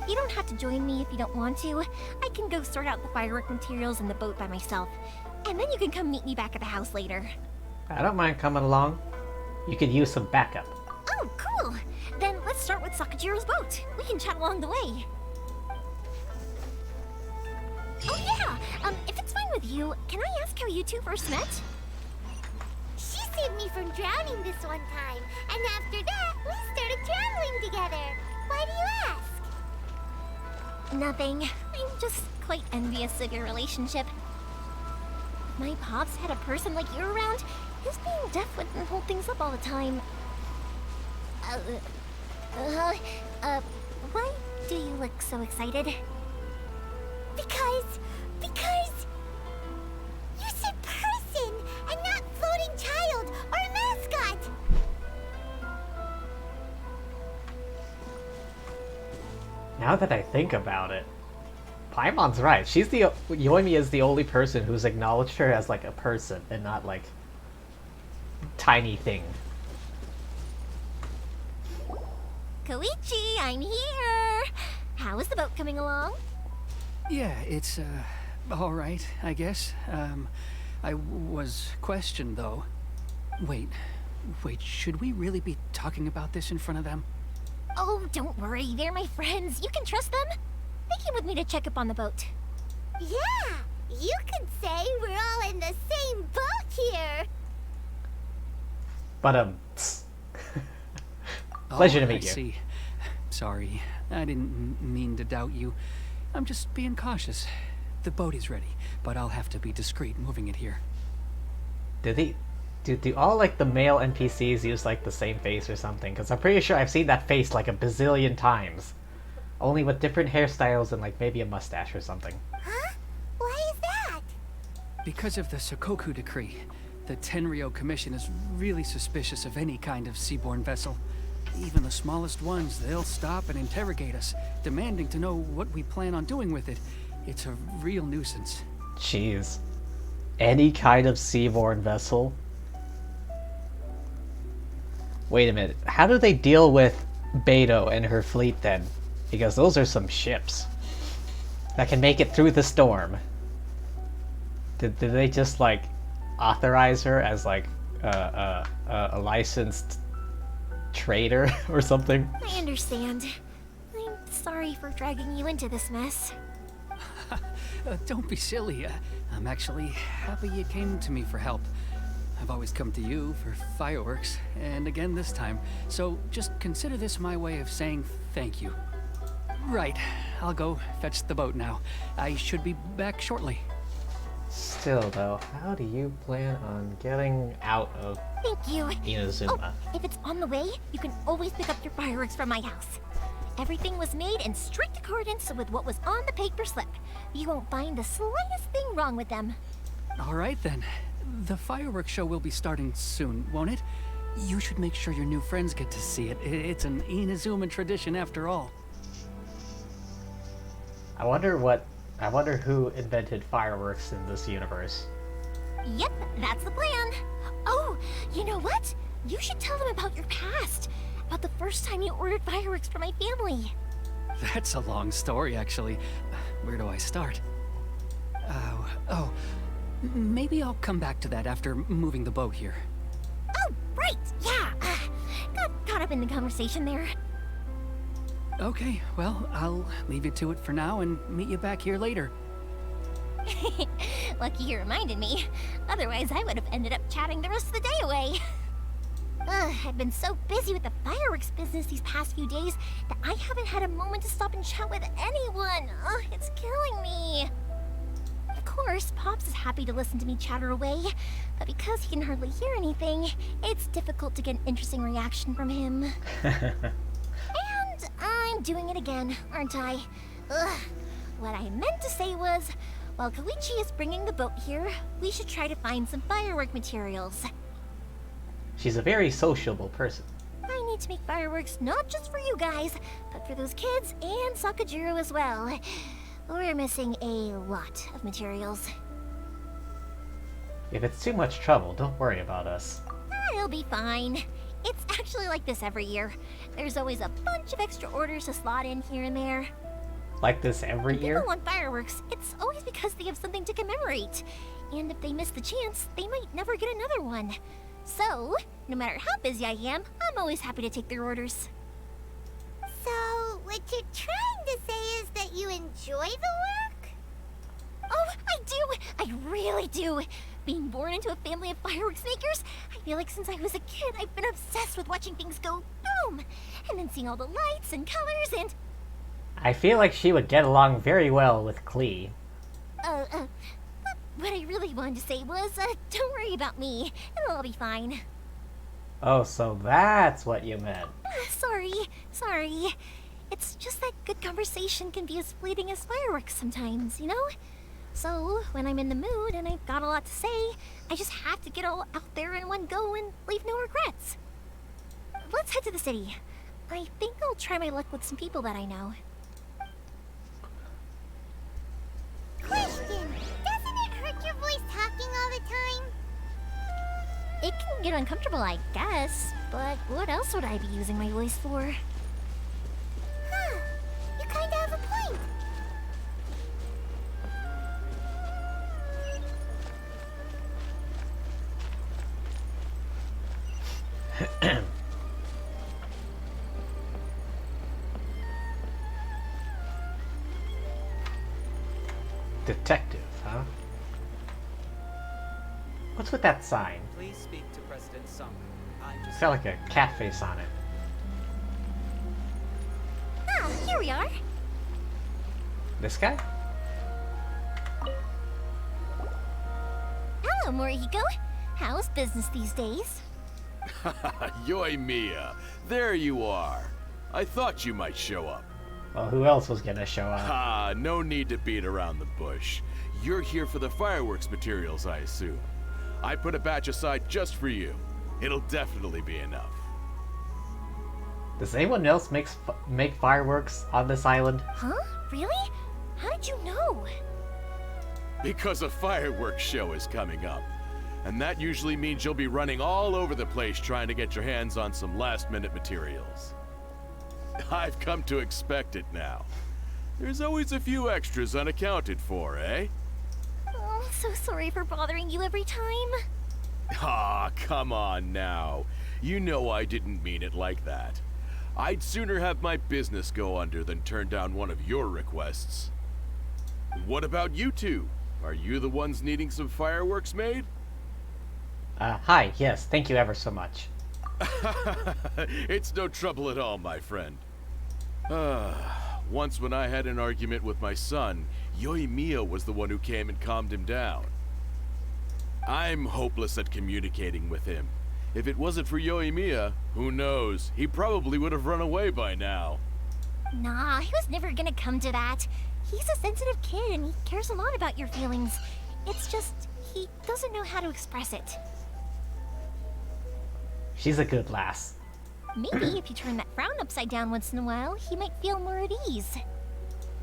You don't have to join me if you don't want to. I can go sort out the firework materials in the boat by myself. And then you can come meet me back at the house later. I don't mind coming along. You could use some backup. Oh, cool! Then let's start with Sakujiro's boat. We can chat along the way. Oh yeah! If it's fine with you, can I ask how you two first met? She saved me from drowning this one time, and after that, we started traveling together. Why do you ask? Nothing. I'm just quite envious of your relationship. If my pops had a person like you around, his being deaf wouldn't hold things up all the time. Why do you look so excited? Because you said person and not floating child or a mascot. Now that I think about it, Paimon's right. Yoimiya is the only person who's acknowledged her as like a person and not like tiny thing. Koichi, I'm here! How is the boat coming along? Yeah, it's, all right, I guess. I was questioned, though. Wait, Wait, should we really be talking about this in front of them? Oh, don't worry. They're my friends. You can trust them. They came with me to check up on the boat. Yeah, you could say we're all in the same boat here. But pleasure to Oh, meet I you. see. Sorry, I didn't mean to doubt you. I'm just being cautious. The boat is ready, but I'll have to be discreet moving it here. Do all like the male NPCs use like the same face or something? Because I'm pretty sure I've seen that face like a bazillion times, only with different hairstyles and like maybe a mustache or something. Huh? Why is that? Because of the Sokoku decree, the Tenryo Commission is really suspicious of any kind of seaborne vessel. Even the smallest ones, they'll stop and interrogate us, demanding to know what we plan on doing with it. It's a real nuisance. Jeez. Any kind of seaborne vessel? Wait a minute. How do they deal with Beto and her fleet then? Because those are some ships that can make it through the storm. Did they just like authorize her as like a licensed trader or something? I understand. I'm sorry for dragging you into this mess. Don't be silly. I'm actually happy you came to me for help. I've always come to you for fireworks, and again this time. So just consider this my way of saying thank you. Right, I'll go fetch the boat now. I should be back shortly. Still though, how do you plan on getting out of Thank you. Inazuma? Oh, if it's on the way, you can always pick up your fireworks from my house. Everything was made in strict accordance with what was on the paper slip. You won't find the slightest thing wrong with them. All right then. The fireworks show will be starting soon, won't it? You should make sure your new friends get to see it. It's an Inazuma tradition after all. I wonder who invented fireworks in this universe. Yep, that's the plan. Oh, you know what? You should tell them about your past. About the first time you ordered fireworks for my family. That's a long story, actually. Where do I start? Maybe I'll come back to that after moving the boat here. Oh, right, yeah. Got caught up in the conversation there. Okay, well, I'll leave you to it for now and meet you back here later. Lucky you reminded me. Otherwise, I would have ended up chatting the rest of the day away. I've been so busy with the fireworks business these past few days that I haven't had a moment to stop and chat with anyone. It's killing me. Of course, Pops is happy to listen to me chatter away, but because he can hardly hear anything, it's difficult to get an interesting reaction from him. And I'm doing it again, aren't I? What I meant to say was, while Koichi is bringing the boat here, we should try to find some firework materials. She's a very sociable person. I need to make fireworks not just for you guys, but for those kids and Sakajiro as well. We're missing a lot of materials. If it's too much trouble, don't worry about us. It'll be fine. It's actually like this every year. There's always a bunch of extra orders to slot in here and there. Like this every When year? people want fireworks, it's always because they have something to commemorate. And if they miss the chance, they might never get another one. So, no matter how busy I am, I'm always happy to take their orders. So, what you're trying to say is that you enjoy the work? Oh, I do! I really do! Being born into a family of fireworks makers, I feel like since I was a kid, I've been obsessed with watching things go boom! And then seeing all the lights and colors and... I feel like she would get along very well with Klee. What I really wanted to say was, don't worry about me. It'll all be fine. Oh, so that's what you meant. Sorry. It's just that good conversation can be as fleeting as fireworks sometimes, you know? So, when I'm in the mood and I've got a lot to say, I just have to get all out there in one go and leave no regrets. Let's head to the city. I think I'll try my luck with some people that I know. Question! Doesn't it hurt your voice talking all the time? It can get uncomfortable, I guess, but what else would I be using my voice for? Huh. You kinda have a point. Detective, huh? What's with that sign? Please speak to President Summer. It's got like a cat face on it. Ah, here we are. This guy? Hello, Morihiko. How's business these days? Yoimiya, there you are. I thought you might show up. Well, who else was gonna show up? Ah, no need to beat around the bush. You're here for the fireworks materials, I assume. I put a batch aside just for you. It'll definitely be enough. Does anyone else make fireworks on this island? Huh? Really? How did you know? Because a fireworks show is coming up. And that usually means you'll be running all over the place trying to get your hands on some last-minute materials. I've come to expect it now. There's always a few extras unaccounted for, eh? Oh, so sorry for bothering you every time. Ah, come on now. You know I didn't mean it like that. I'd sooner have my business go under than turn down one of your requests. What about you two? Are you the ones needing some fireworks made? Hi, yes, thank you ever so much. It's no trouble at all, my friend. Once when I had an argument with my son, Yoimiya was the one who came and calmed him down. I'm hopeless at communicating with him. If it wasn't for Yoimiya, who knows, he probably would have run away by now. Nah, he was never gonna come to that. He's a sensitive kid and he cares a lot about your feelings. It's just, he doesn't know how to express it. She's a good lass. Maybe if you turn that frown upside down once in a while, he might feel more at ease.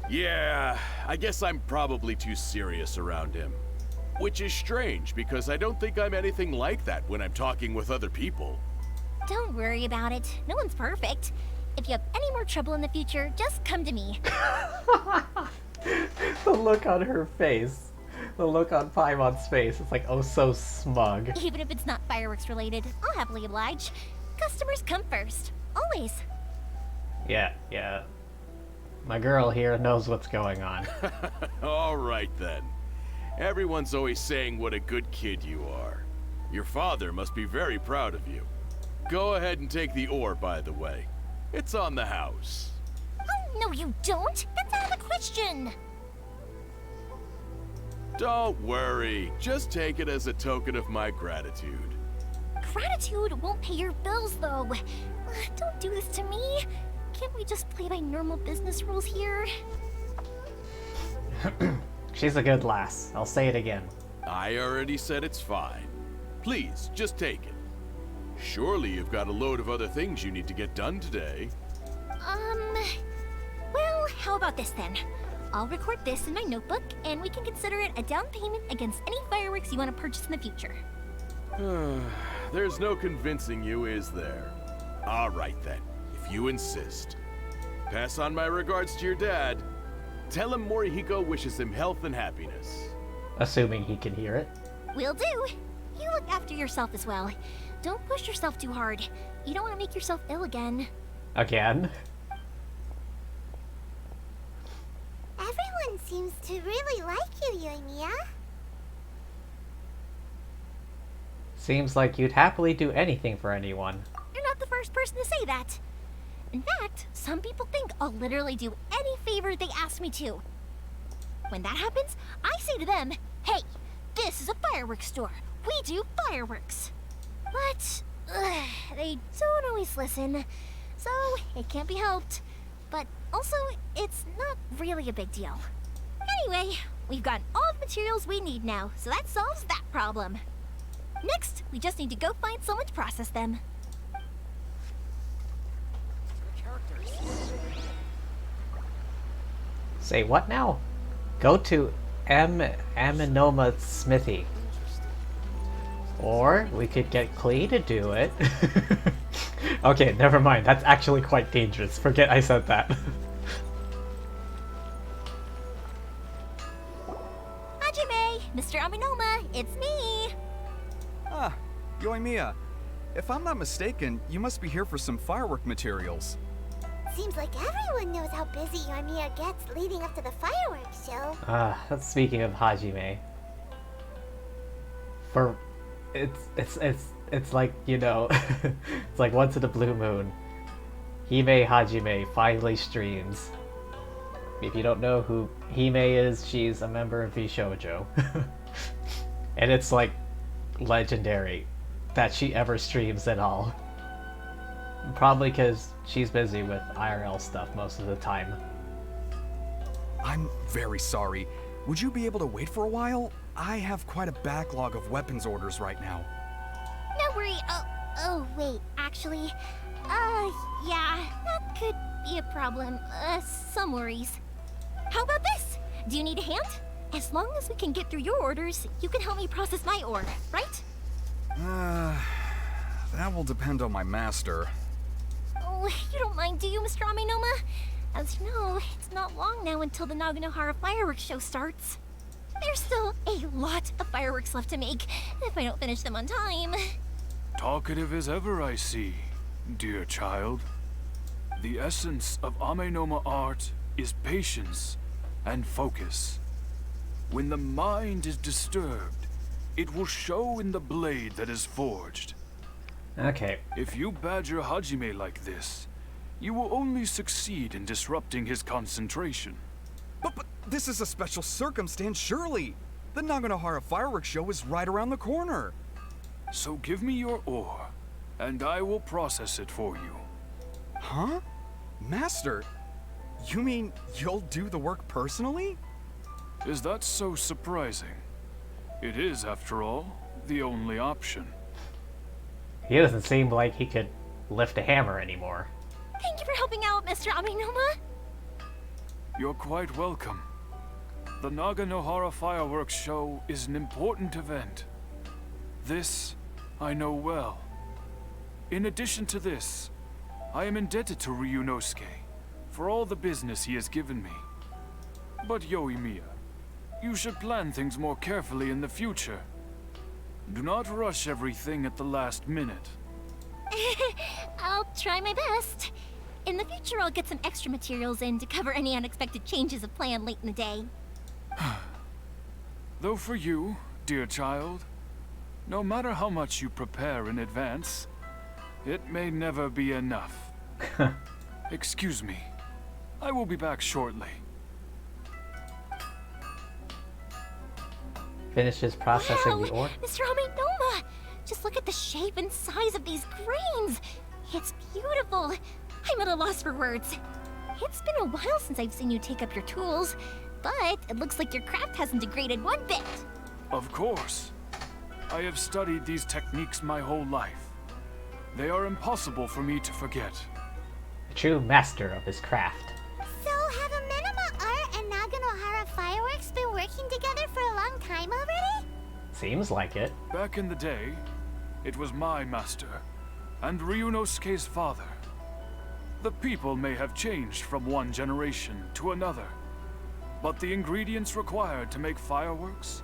Yeah, I guess I'm probably too serious around him. Which is strange, because I don't think I'm anything like that when I'm talking with other people. Don't worry about it. No one's perfect. If you have any more trouble in the future, just come to me. The look on her face. The look on Paimon's face. It's like, oh, so smug. Even if it's not fireworks related, I'll happily oblige. Customers come first. Always. Yeah. My girl here knows what's going on. All right then. Everyone's always saying what a good kid you are. Your father must be very proud of you. Go ahead and take the ore, by the way. It's on the house. Oh, no you don't. That's out of the question. Don't worry. Just take it as a token of my gratitude. Gratitude won't pay your bills, though. Don't do this to me. Can't we just play by normal business rules here? She's a good lass. I'll say it again. I already said it's fine. Please, just take it. Surely you've got a load of other things you need to get done today. Well, how about this then? I'll record this in my notebook, and we can consider it a down payment against any fireworks you want to purchase in the future. There's no convincing you, is there? All right then, if you insist. Pass on my regards to your dad. Tell him Morihiko wishes him health and happiness. Assuming he can hear it. Will do. You look after yourself as well. Don't push yourself too hard. You don't want to make yourself ill again. Again? Everyone seems to really like you, Yoimiya. Seems like you'd happily do anything for anyone. You're not the first person to say that. In fact, some people think I'll literally do any favor they ask me to. When that happens, I say to them, hey, this is a fireworks store. We do fireworks. But they don't always listen, so it can't be helped. But also, it's not really a big deal. Anyway, we've got all the materials we need now, so that solves that problem. Next, we just need to go find someone to process them. Say what now? Go to Aminoma Smithy. Or we could get Klee to do it. Okay, never mind. That's actually quite dangerous. Forget I said that. Hajime, Mr. Aminoma, it's me. Ah, Yoimiya. If I'm not mistaken, you must be here for some firework materials. Seems like everyone knows how busy Yoimiya gets leading up to the fireworks show. Speaking of Hajime, for it's like, you know, it's like once in a blue moon. Hime Hajime finally streams. If you don't know who Hime is, she's a member of VShojo. And it's like legendary that she ever streams at all. Probably because she's busy with IRL stuff most of the time. I'm very sorry. Would you be able to wait for a while? I have quite a backlog of weapons orders right now. No worry. Oh, wait. Actually, yeah, that could be a problem. Some worries. How about this? Do you need a hand? As long as we can get through your orders, you can help me process my order, right? That will depend on my master. Oh, you don't mind, do you, Mr. Amenoma? As you know, it's not long now until the Naganohara fireworks show starts. There's still a lot of fireworks left to make, if I don't finish them on time. Talkative as ever, I see, dear child. The essence of Amenoma art is patience and focus. When the mind is disturbed, it will show in the blade that is forged. Okay. If you badger Hajime like this, you will only succeed in disrupting his concentration. But this is a special circumstance, surely. The Naganohara fireworks show is right around the corner. So give me your ore, and I will process it for you. Huh? Master, you mean you'll do the work personally? Is that so surprising? It is, after all, the only option. He doesn't seem like he could lift a hammer anymore. Thank you for helping out, Mr. Amenoma. You're quite welcome. The Naganohara fireworks show is an important event. This I know well. In addition to this, I am indebted to Ryunosuke for all the business he has given me. But Yoimiya, you should plan things more carefully in the future. Do not rush everything at the last minute. I'll try my best. In the future, I'll get some extra materials in to cover any unexpected changes of plan late in the day. Though for you, dear child, no matter how much you prepare in advance, it may never be enough. Excuse me. I will be back shortly. Finishes processing the ore. Mr. Amenoma! Just look at the shape and size of these grains! It's beautiful! I'm at a loss for words. It's been a while since I've seen you take up your tools, but it looks like your craft hasn't degraded one bit. Of course. I have studied these techniques my whole life. They are impossible for me to forget. A true master of his craft. So, have Amenoma Art and Naganohara Fireworks been working together for a long time already? Seems like it. Back in the day, it was my master, and Ryunosuke's father. The people may have changed from one generation to another, but the ingredients required to make fireworks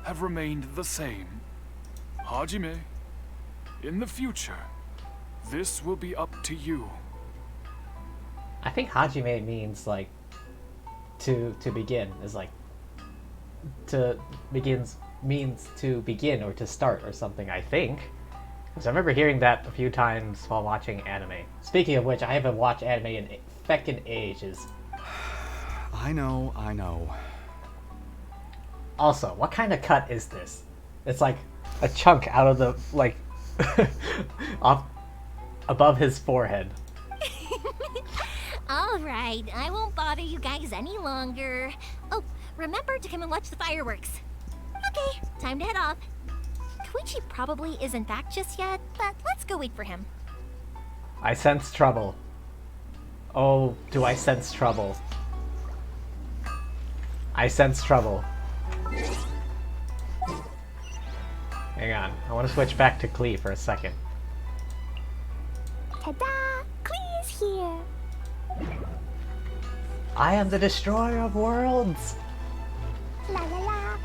have remained the same. Hajime, in the future, this will be up to you. I think Hajime means like to begin, is like to begins means to begin or to start or something, I think. Because I remember hearing that a few times while watching anime. Speaking of which, I haven't watched anime in feckin' ages. I know. Also, what kind of cut is this? It's like a chunk out of the, like, off above his forehead. Alright, I won't bother you guys any longer. Oh, remember to come and watch the fireworks. Okay, time to head off. Koichi probably isn't back just yet, but let's go wait for him. I sense trouble. Oh, do I sense trouble? I sense trouble. Hang on, I want to switch back to Klee for a second. Ta-da! Klee's here! I am the destroyer of worlds! La la la!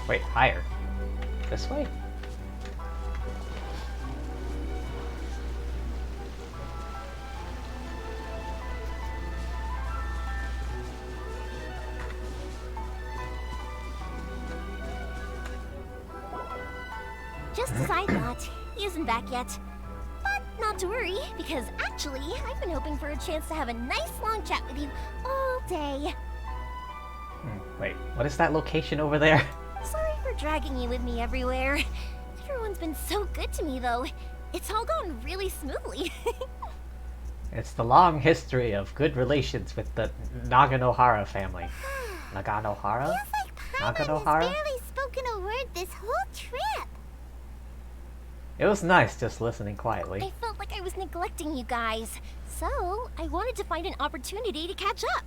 Wait, higher. This way? Just as I thought, he isn't back yet. But not to worry, because actually, I've been hoping for a chance to have a nice long chat with you all day. Wait, what is that location over there? Sorry for dragging you with me everywhere. Everyone's been so good to me, though. It's all gone really smoothly. It's the long history of good relations with the Naganohara family. Naganohara? Feels like Paimon has Naganohara? barely spoken a word this whole trip. It was nice just listening quietly. I felt like I was neglecting you guys, so I wanted to find an opportunity to catch up.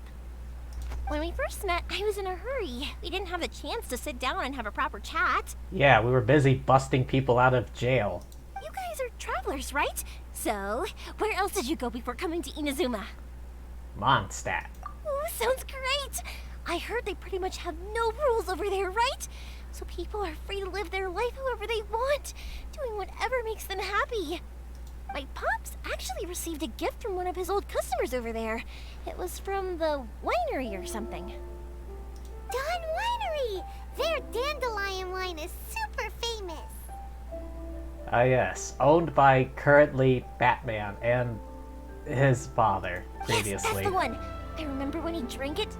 When we first met, I was in a hurry. We didn't have the chance to sit down and have a proper chat. Yeah, we were busy busting people out of jail. You guys are travelers, right? So, where else did you go before coming to Inazuma? Mondstadt. Ooh, sounds great! I heard they pretty much have no rules over there, right? So people are free to live their life however they want, doing whatever makes them happy. My pops actually received a gift from one of his old customers over there. It was from the winery or something. Dawn Winery! Their dandelion wine is super famous. Ah yes, owned by currently Batman and his father previously. Yes, that's the one. I remember when he drank it.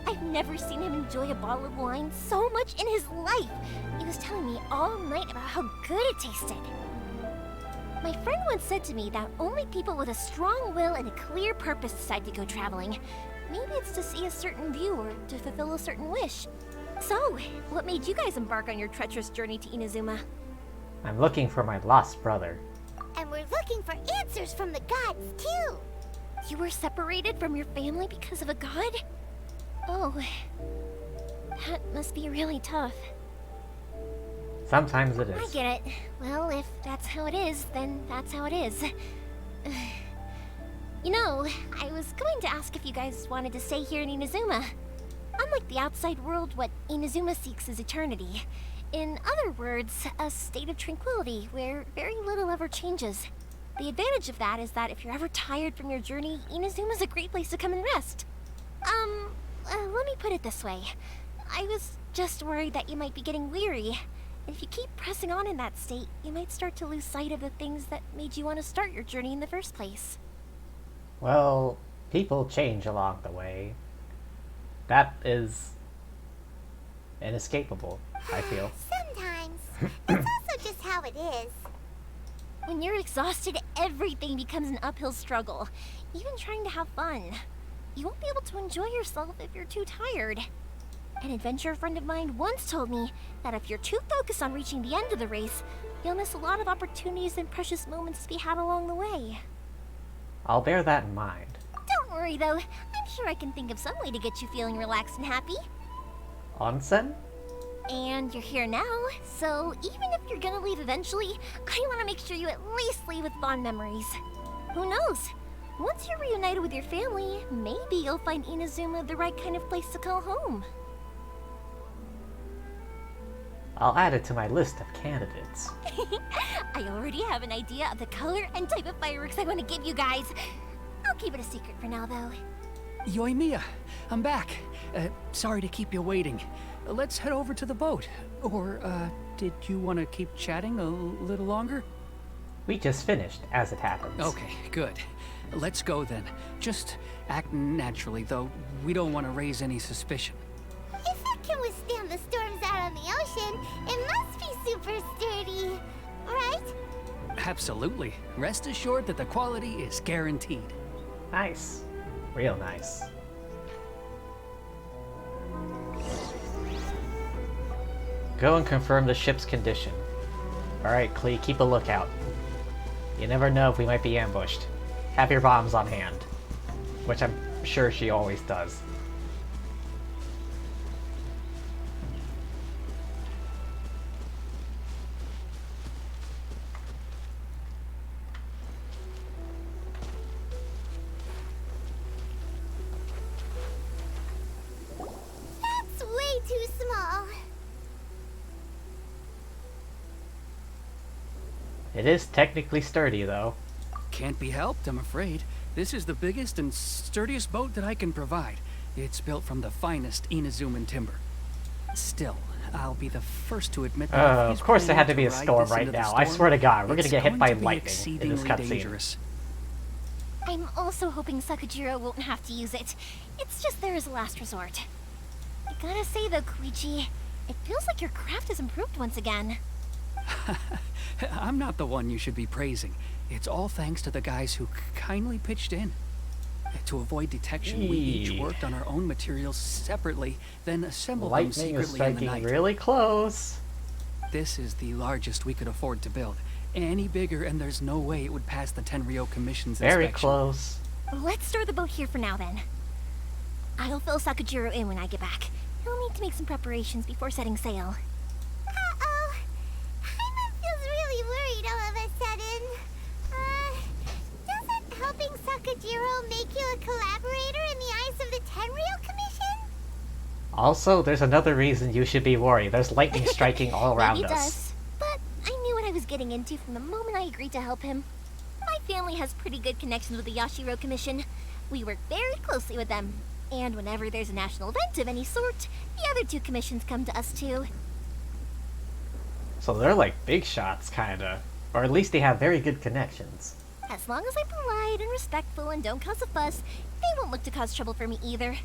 I've never seen him enjoy a bottle of wine so much in his life. He was telling me all night about how good it tasted. My friend once said to me that only people with a strong will and a clear purpose decide to go traveling. Maybe it's to see a certain view or to fulfill a certain wish. So, what made you guys embark on your treacherous journey to Inazuma? I'm looking for my lost brother. And we're looking for answers from the gods, too. You were separated from your family because of a god? Oh, that must be really tough. Sometimes it I is. get it. Well, if that's how it is, then that's how it is. You know, I was going to ask if you guys wanted to stay here in Inazuma. Unlike the outside world, what Inazuma seeks is eternity. In other words, a state of tranquility where very little ever changes. The advantage of that is that if you're ever tired from your journey, Inazuma's a great place to come and rest. Let me put it this way. I was just worried that you might be getting weary. If you keep pressing on in that state, you might start to lose sight of the things that made you want to start your journey in the first place. Well, people change along the way. That is inescapable, I feel. Sometimes. It's also just how it is. When you're exhausted, everything becomes an uphill struggle, even trying to have fun. You won't be able to enjoy yourself if you're too tired. An adventurer friend of mine once told me that if you're too focused on reaching the end of the race, you'll miss a lot of opportunities and precious moments to be had along the way. I'll bear that in mind. Don't worry though, I'm sure I can think of some way to get you feeling relaxed and happy. Onsen? And you're here now, so even if you're gonna leave eventually, I want to make sure you at least leave with fond memories. Who knows? Once you're reunited with your family, maybe you'll find Inazuma the right kind of place to call home. I'll add it to my list of candidates. I already have an idea of the color and type of fireworks I want to give you guys. I'll keep it a secret for now, though. Yoimiya, I'm back. Sorry to keep you waiting. Let's head over to the boat. Or, did you want to keep chatting a little longer? We just finished, as it happens. Okay, good. Let's go then. Just act naturally, though. We don't want to raise any suspicion. If it can withstand the storms out on the ocean, it must be super sturdy, right? Absolutely. Rest assured that the quality is guaranteed. Nice. Real nice. Go and confirm the ship's condition. Alright, Klee, keep a lookout. You never know if we might be ambushed. Have your bombs on hand. Which I'm sure she always does. That's way too small. It is technically sturdy, though. Can't be helped, I'm afraid. This is the biggest and sturdiest boat that I can provide. It's built from the finest Inazuman timber. Still, I'll be the first to admit that if Of he's course there had to planning be a ride storm this right into the now. I storm, swear to God, we're gonna it's get hit going by to be lightning in this exceedingly cutscene. dangerous. I'm also hoping Sakajiro won't have to use it. It's just there as a last resort. I gotta say though, Koichi, it feels like your craft has improved once again. I'm not the one you should be praising. It's all thanks to the guys who kindly pitched in. To avoid detection, we each Eee. worked on our own materials separately, then assembled them Lightning is secretly in the striking night. really close. This is the largest we could afford to build. Any bigger, and there's no way it would pass the Tenryo Commission's Very inspection. close. Let's store the boat here for now then. I'll fill Sakajiro in when I get back. He'll need to make some preparations before setting sail. Uh-oh. Paimon feels really worried all of a sudden. Doesn't helping Sakajiro make you a collaborator in the eyes of the Tenryo Commission? Also, there's another reason you should be worried. There's lightning striking all around Maybe it us. does, but I knew what I was getting into from the moment I agreed to help him. My family has pretty good connections with the Yashiro Commission. We work very closely with them. And whenever there's a national event of any sort, the other two commissions come to us too. So they're like big shots, kinda. Or at least they have very good connections. As long as I'm polite and respectful and don't cause a fuss, they won't look to cause trouble for me either.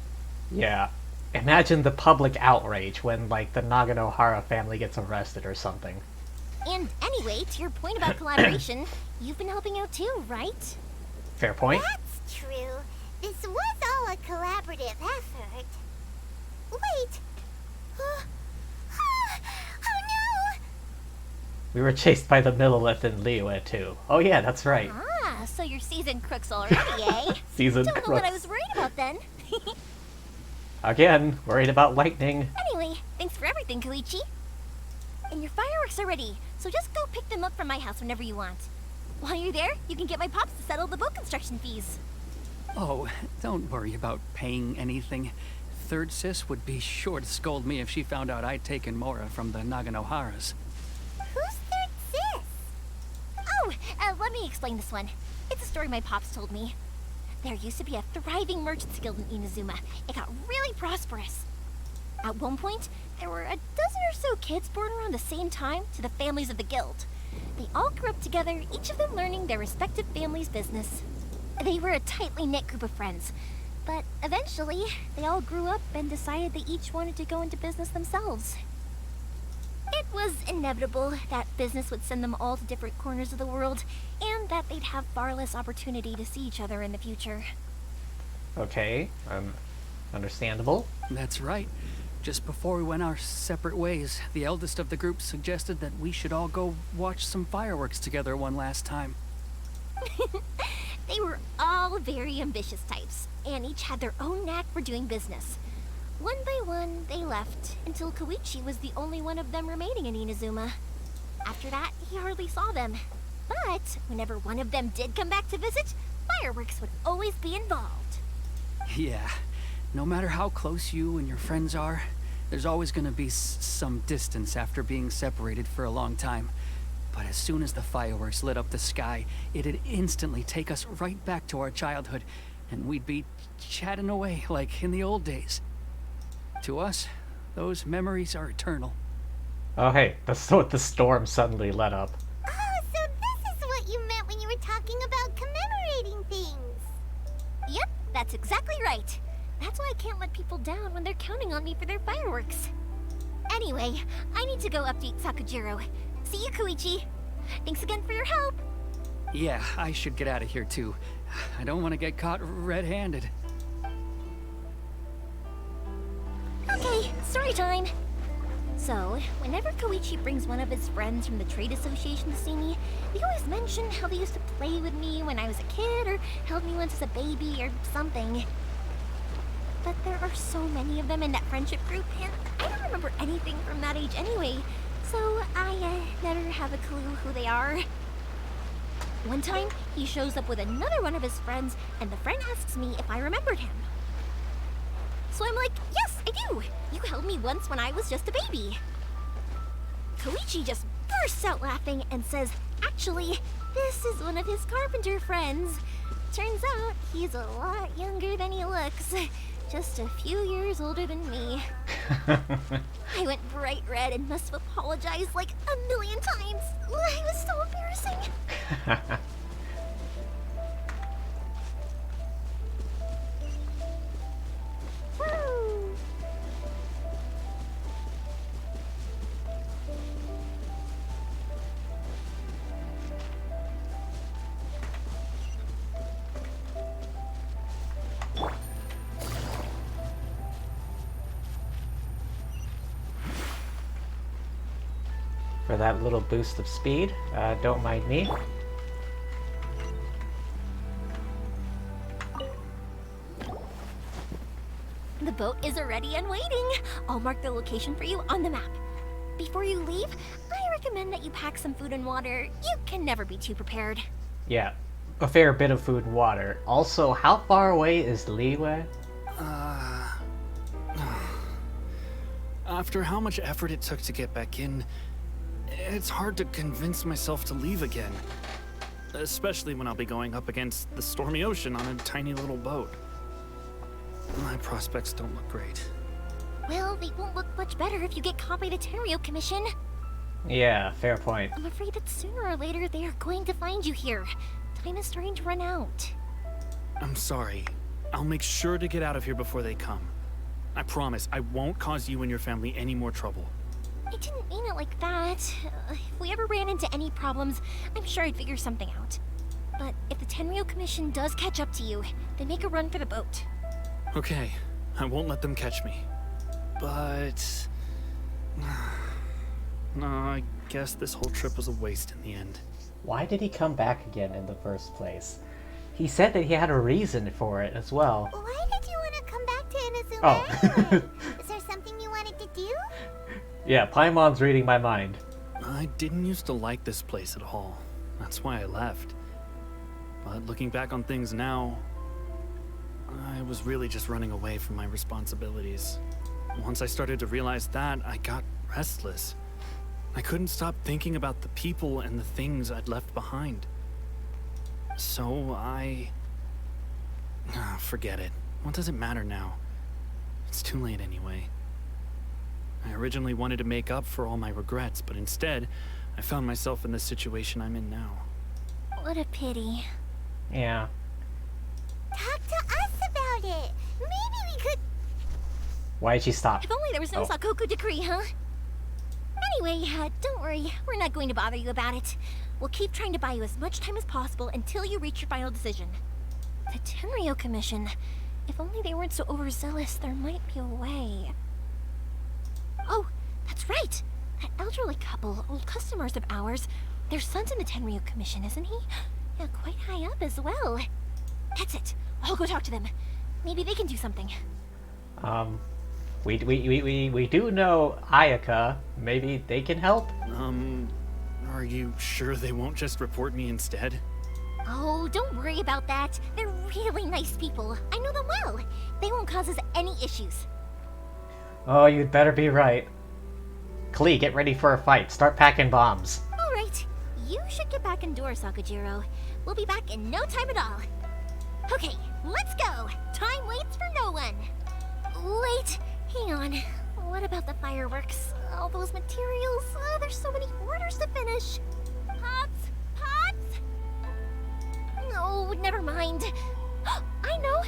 Yeah. Imagine the public outrage when, like, the Naganohara family gets arrested or something. And anyway, to your point about collaboration, you've been helping out too, right? Fair point. That's true. This was all a collaborative effort. Wait. Oh no! We were chased by the Millilith and Liyue, too. Oh yeah, that's right. Ah, so you're seasoned crooks already, eh? Seasoned Don't know what I crooks. was worried about then. Again, worried about lightning. Anyway, thanks for everything, Koichi. And your fireworks are ready, so just go pick them up from my house whenever you want. While you're there, you can get my pops to settle the boat construction fees. Oh, don't worry about paying anything. Third Sis would be sure to scold me if she found out I'd taken Mora from the Naganoharas. Who's Third Sis? Oh, let me explain this one. It's a story my pops told me. There used to be a thriving merchants guild in Inazuma. It got really prosperous. At one point, there were a dozen or so kids born around the same time to the families of the guild. They all grew up together, each of them learning their respective family's business. They were a tightly knit group of friends, but eventually, they all grew up and decided they each wanted to go into business themselves. It was inevitable that business would send them all to different corners of the world, and that they'd have far less opportunity to see each other in the future. Okay, understandable. That's right. Just before we went our separate ways, the eldest of the group suggested that we should all go watch some fireworks together one last time. They were all very ambitious types, and each had their own knack for doing business. One by one, they left, until Koichi was the only one of them remaining in Inazuma. After that, he hardly saw them. But whenever one of them did come back to visit, fireworks would always be involved. Yeah, no matter how close you and your friends are, there's always gonna be some distance after being separated for a long time. But as soon as the fireworks lit up the sky, it'd instantly take us right back to our childhood, and we'd be chatting away like in the old days. To us, those memories are eternal. Oh hey, the storm suddenly let up. Oh, so this is what you meant when you were talking about commemorating things. Yep, that's exactly right. That's why I can't let people down when they're counting on me for their fireworks. Anyway, I need to go update Sakajiro. See you, Koichi. Thanks again for your help. Yeah, I should get out of here too. I don't want to get caught red-handed. Okay, story time. So, whenever Koichi brings one of his friends from the trade association to see me, they always mention how they used to play with me when I was a kid, or held me once as a baby, or something. But there are so many of them in that friendship group, and I don't remember anything from that age anyway, so I never have a clue who they are. One time, he shows up with another one of his friends, and the friend asks me if I remembered him. So I'm like, yes, I do! You held me once when I was just a baby. Koichi just bursts out laughing and says, Actually, this is one of his carpenter friends. Turns out he's a lot younger than he looks. Just a few years older than me. I went bright red and must have apologized like a million times. It was so embarrassing. Woo! For that little boost of speed, don't mind me. The boat is ready and waiting. I'll mark the location for you on the map. Before you leave, I recommend that you pack some food and water. You can never be too prepared. Yeah, a fair bit of food and water. Also, how far away is Leeway? After how much effort it took to get back in, it's hard to convince myself to leave again. Especially when I'll be going up against the stormy ocean on a tiny little boat. My prospects don't look great. Well, they won't look much better if you get caught by the Tenryou Commission. Yeah, fair point. I'm afraid that sooner or later they are going to find you here. Time is starting to run out. I'm sorry. I'll make sure to get out of here before they come. I promise I won't cause you and your family any more trouble. I didn't mean it like that. If we ever ran into any problems, I'm sure I'd figure something out. But if the Tenryou Commission does catch up to you, then make a run for the boat. Okay, I won't let them catch me. But... no, I guess this whole trip was a waste in the end. Why did he come back again in the first place? He said that he had a reason for it as well. Why did you want to come back to Inazuma Oh. anyway? Is there something you wanted to do? Yeah, Paimon's reading my mind. I didn't used to like this place at all. That's why I left. But looking back on things now, I was really just running away from my responsibilities. Once I started to realize that, I got restless. I couldn't stop thinking about the people and the things I'd left behind. So forget it. What does it matter now? It's too late anyway. I originally wanted to make up for all my regrets, but instead, I found myself in the situation I'm in now. What a pity. Yeah. Talk to us about it. Maybe we could... Why did she stop? If only there was no Oh. Sakoku decree, huh? Anyway, don't worry. We're not going to bother you about it. We'll keep trying to buy you as much time as possible until you reach your final decision. The Tenryou Commission. If only they weren't so overzealous, there might be a way. Oh, that's right! That elderly couple, old customers of ours, their son's in the Tenryou Commission, isn't he? Yeah, quite high up as well. That's it. I'll go talk to them. Maybe they can do something. We do know Ayaka. Maybe they can help? Are you sure they won't just report me instead? Oh, don't worry about that. They're really nice people. I know them well. They won't cause us any issues. Oh, you'd better be right. Klee, get ready for a fight. Start packing bombs. All right. You should get back indoors, Sakujiro. We'll be back in no time at all. Okay, let's go. Time waits for no one. Wait, hang on. What about the fireworks? All those materials? Oh, there's so many orders to finish. Pops? Pops? No, never mind. I know.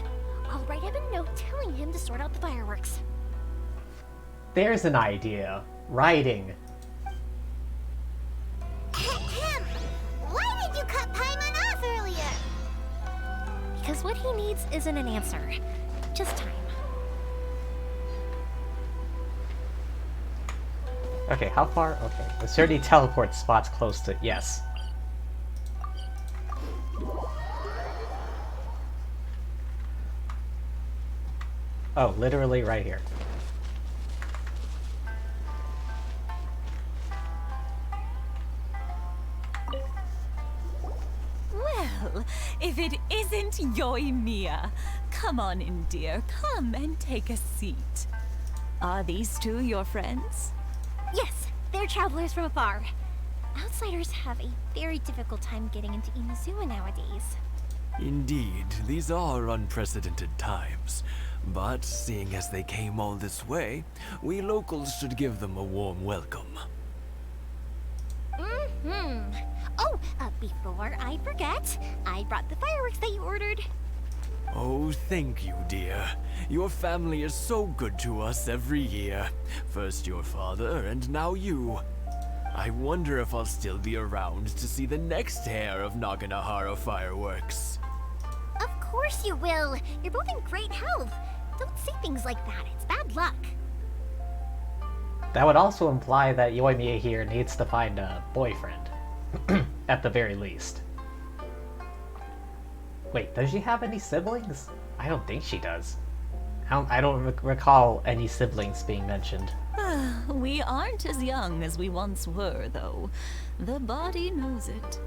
I'll write him a note telling him to sort out the fireworks. There's an idea. Writing. Why did you cut Paimon off earlier? Because what he needs isn't an answer. Just time. Okay, how far? Okay. Is there any teleport spots close to... Yes. Oh, literally right here. Well, if it isn't Yoimiya. Come on in, dear. Come and take a seat. Are these two your friends? Yes, they're travelers from afar. Outsiders have a very difficult time getting into Inazuma nowadays. Indeed, these are unprecedented times. But seeing as they came all this way, we locals should give them a warm welcome. Oh, before I forget, I brought the fireworks that you ordered. Oh, thank you, dear. Your family is so good to us every year. First your father, and now you. I wonder if I'll still be around to see the next hair of Naganohara fireworks. Of course you will. You're both in great health. Don't say things like that. It's bad luck. That would also imply that Yoimiya here needs to find a boyfriend. At the very least. Wait, does she have any siblings? I don't think she does. I don't recall any siblings being mentioned. We aren't as young as we once were, though. The body knows it.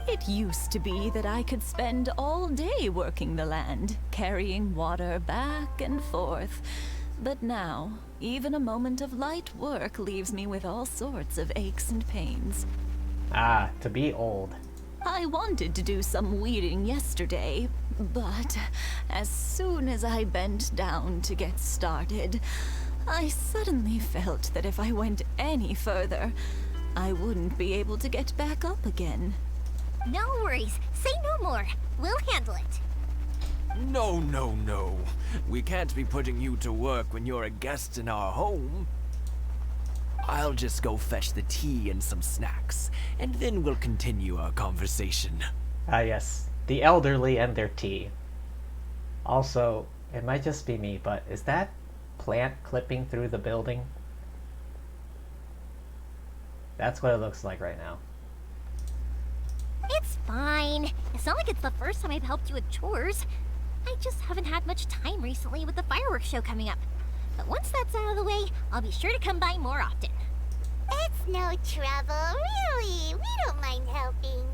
It used to be that I could spend all day working the land, carrying water back and forth. But now, even a moment of light work leaves me with all sorts of aches and pains. Ah, to be old. I wanted to do some weeding yesterday, but as soon as I bent down to get started, I suddenly felt that if I went any further, I wouldn't be able to get back up again. No worries. Say no more. We'll handle it. No, no, no. We can't be putting you to work when you're a guest in our home. I'll just go fetch the tea and some snacks, and then we'll continue our conversation. Ah yes, the elderly and their tea. Also, it might just be me, but is that plant clipping through the building? That's what it looks like right now. It's fine. It's not like it's the first time I've helped you with chores. I just haven't had much time recently with the fireworks show coming up. But once that's out of the way, I'll be sure to come by more often. It's no trouble, really. We don't mind helping.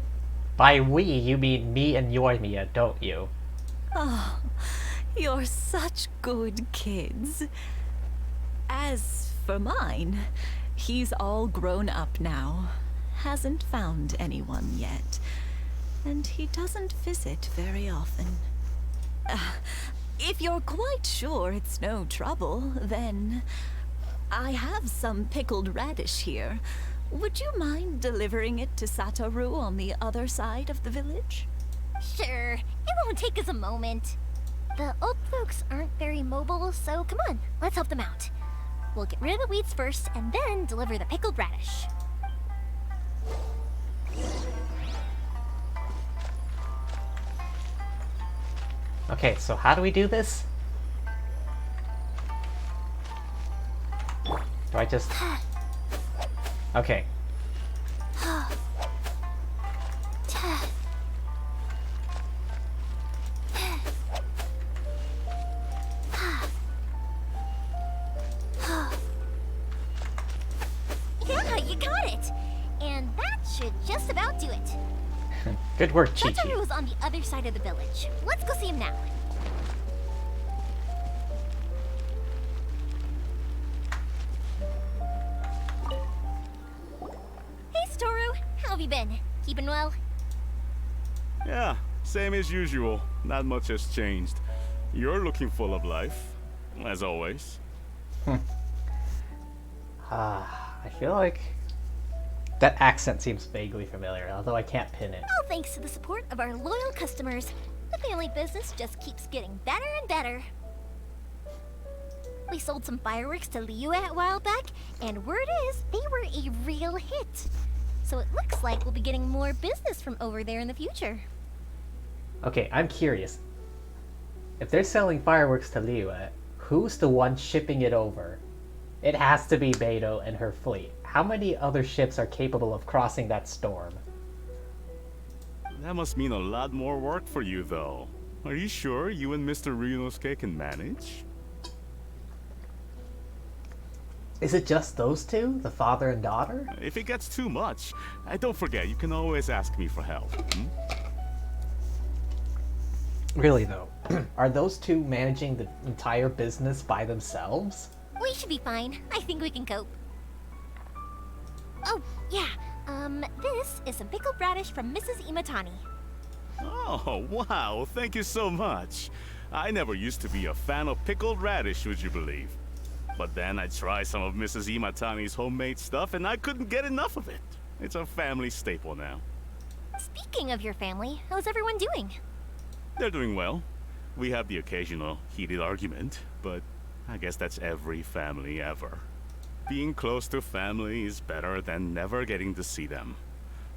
By we, you mean me and Yoimiya, don't you? Oh, you're such good kids. As for mine, he's all grown up now. Hasn't found anyone yet. And he doesn't visit very often. If you're quite sure it's no trouble, then I have some pickled radish here. Would you mind delivering it to Satoru on the other side of the village? Sure. It won't take us a moment. The old folks aren't very mobile, so come on, let's help them out. We'll get rid of the weeds first, and then deliver the pickled radish. Okay, so how do we do this? Do I just... Okay. Yeah, you got it! And that should just about do it. Good work, Chi-Chi. Satoru is on the other side of the village. Let's go see him now. Hey, Satoru. How have you been? Keeping well? Yeah, same as usual. Not much has changed. You're looking full of life, as always. I feel like that accent seems vaguely familiar, although I can't pin it. All thanks to the support of our loyal customers. The family business just keeps getting better and better. We sold some fireworks to Liyue a while back, and word is they were a real hit. So it looks like we'll be getting more business from over there in the future. Okay, I'm curious. If they're selling fireworks to Liyue, who's the one shipping it over? It has to be Beidou and her fleet. How many other ships are capable of crossing that storm? That must mean a lot more work for you, though. Are you sure you and Mr. Ryunosuke can manage? Is it just those two? The father and daughter? If it gets too much, don't forget, you can always ask me for help. Really, though, are those two managing the entire business by themselves? We should be fine. I think we can cope. Oh, yeah. This is some pickled radish from Mrs. Imatani. Oh, wow, thank you so much. I never used to be a fan of pickled radish, would you believe? But then I tried some of Mrs. Imatani's homemade stuff and I couldn't get enough of it. It's a family staple now. Speaking of your family, how's everyone doing? They're doing well. We have the occasional heated argument, but I guess that's every family ever. Being close to family is better than never getting to see them,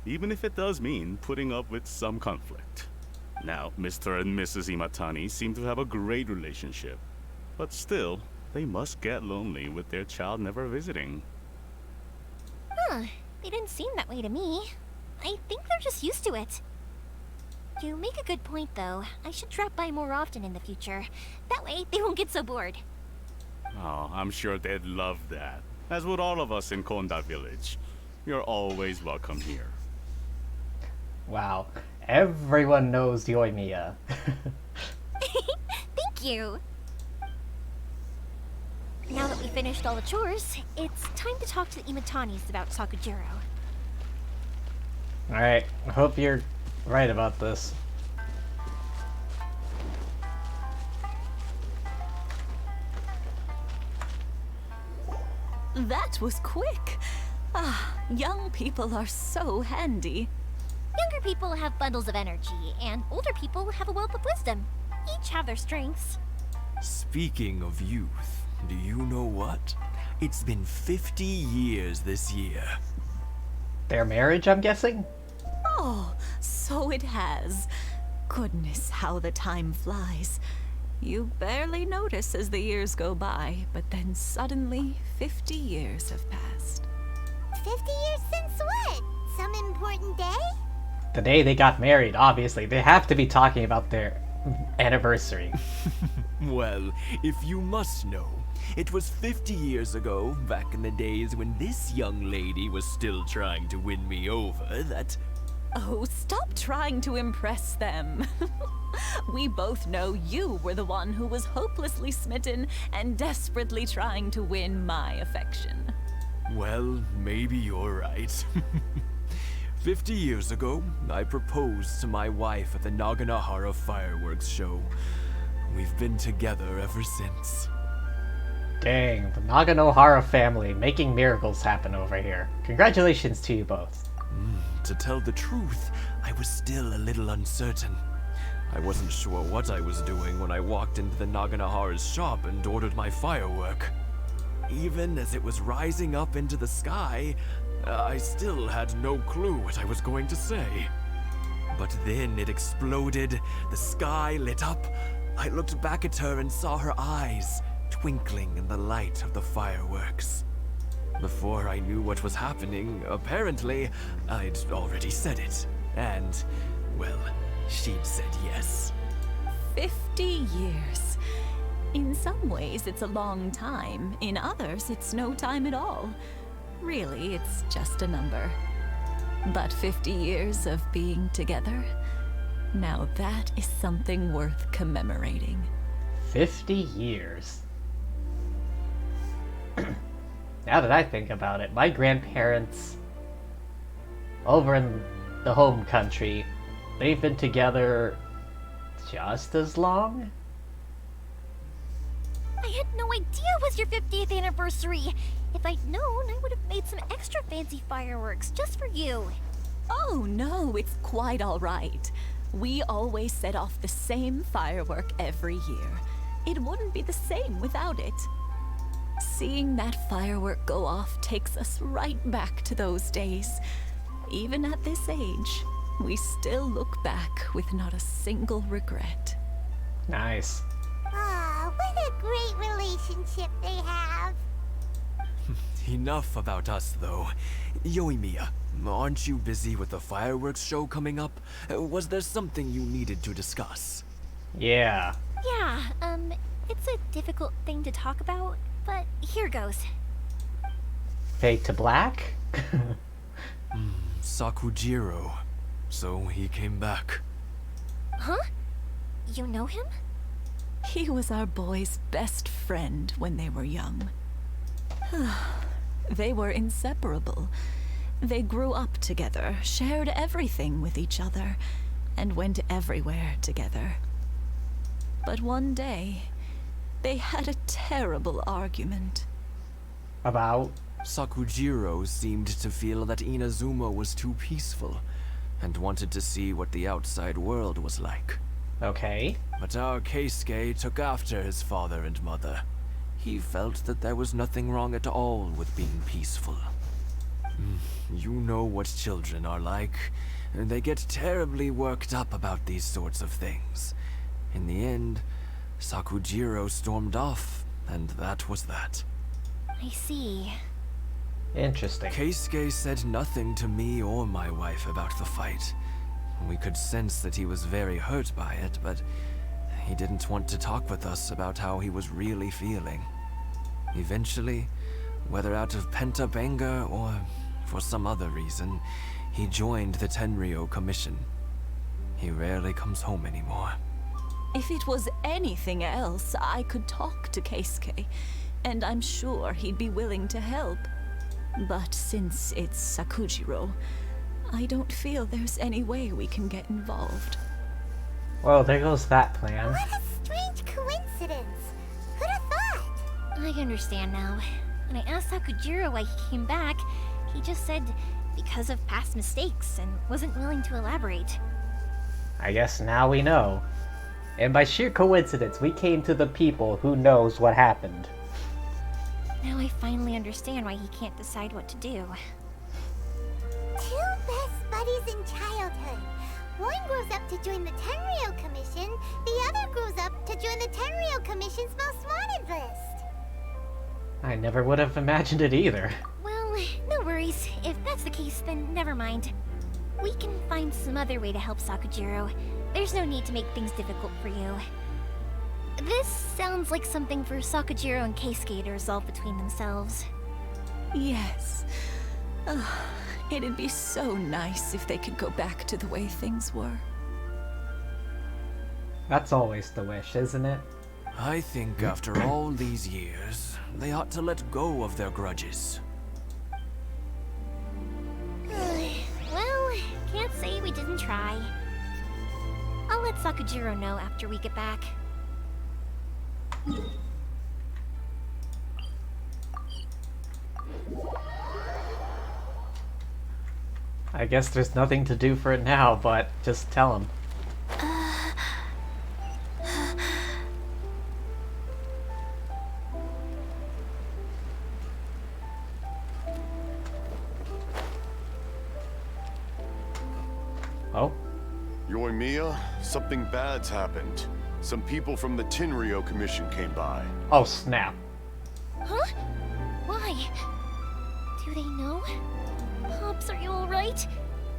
even if it does mean putting up with some conflict. Now, Mr. and Mrs. Imatani seem to have a great relationship, but still, they must get lonely with their child never visiting. Huh, they didn't seem that way to me. I think they're just used to it. You make a good point, though. I should drop by more often in the future. That way, they won't get so bored. Oh, I'm sure they'd love that. As would all of us in Konda Village. You're always welcome here. Wow. Everyone knows Yoimiya. Thank you! Now that we finished all the chores, it's time to talk to the Imatanis about Sakujiro. Alright, I hope you're right about this. That was quick. Ah, young people are so handy. Younger people have bundles of energy, and older people have a wealth of wisdom. Each have their strengths. Speaking of youth, do you know what? It's been 50 years this year. Their marriage, I'm guessing? Oh, so it has. Goodness, how the time flies. You barely notice as the years go by, but then suddenly 50 years have passed. 50 years since what? Some important day? The day they got married, obviously. They have to be talking about their anniversary. Well, if you must know, it was 50 years ago, back in the days when this young lady was still trying to win me over, that... Oh, stop trying to impress them. We both know you were the one who was hopelessly smitten and desperately trying to win my affection. Well, maybe you're right. 50 years ago, I proposed to my wife at the Naganohara fireworks show. We've been together ever since. Dang, the Naganohara family making miracles happen over here. Congratulations to you both. To tell the truth, I was still a little uncertain. I wasn't sure what I was doing when I walked into the Naganohara's shop and ordered my firework. Even as it was rising up into the sky, I still had no clue what I was going to say. But then it exploded, the sky lit up. I looked back at her and saw her eyes twinkling in the light of the fireworks. Before I knew what was happening, apparently, I'd already said it. And, well, she'd said yes. 50 years. In some ways, it's a long time. In others, it's no time at all. Really, it's just a number. But 50 years of being together? Now that is something worth commemorating. 50 years. Now that I think about it, my grandparents over in the home country, they've been together just as long? I had no idea it was your 50th anniversary. If I'd known, I would have made some extra fancy fireworks just for you. Oh no, it's quite all right. We always set off the same firework every year. It wouldn't be the same without it. Seeing that firework go off takes us right back to those days. Even at this age, we still look back with not a single regret. Nice. Aw, what a great relationship they have. Enough about us, though. Yoimiya, aren't you busy with the fireworks show coming up? Was there something you needed to discuss? Yeah. Yeah, it's a difficult thing to talk about, but here goes. Fade to black? Sakujiro. So he came back. Huh? You know him? He was our boy's best friend when they were young. They were inseparable. They grew up together, shared everything with each other, and went everywhere together. But one day, they had a terrible argument. About? Sakujiro seemed to feel that Inazuma was too peaceful, and wanted to see what the outside world was like. Okay. But our Keisuke took after his father and mother. He felt that there was nothing wrong at all with being peaceful. You know what children are like. They get terribly worked up about these sorts of things. In the end, Sakujiro stormed off, and that was that. I see. Interesting. Keisuke said nothing to me or my wife about the fight. We could sense that he was very hurt by it, but he didn't want to talk with us about how he was really feeling. Eventually, whether out of pent-up anger or for some other reason, he joined the Tenryou Commission. He rarely comes home anymore. If it was anything else, I could talk to Keisuke, and I'm sure he'd be willing to help. But since it's Sakujiro, I don't feel there's any way we can get involved. Well, there goes that plan. What a strange coincidence. Who'd have thought? I understand now. When I asked Sakujiro why he came back, he just said because of past mistakes and wasn't willing to elaborate. I guess now we know. And by sheer coincidence, we came to the people who knows what happened. Now I finally understand why he can't decide what to do. Two best buddies in childhood. One grows up to join the Tenryou Commission, the other grows up to join the Tenryou Commission's most wanted list. I never would have imagined it either. Well, no worries. If that's the case, then never mind. We can find some other way to help Sakujiro. There's no need to make things difficult for you. This sounds like something for Sakujiro and Keisuke to resolve between themselves. Yes. It'd be so nice if they could go back to the way things were. That's always the wish, isn't it? I think after all these years, they ought to let go of their grudges. Well, can't say we didn't try. I'll let Sakujiro know after we get back. I guess there's nothing to do for it now, but just tell him. Oh? Yoimiya, something bad's happened. Some people from the Tenryou Commission came by. Oh, snap. Huh? Why? Do they know? Pops, are you alright?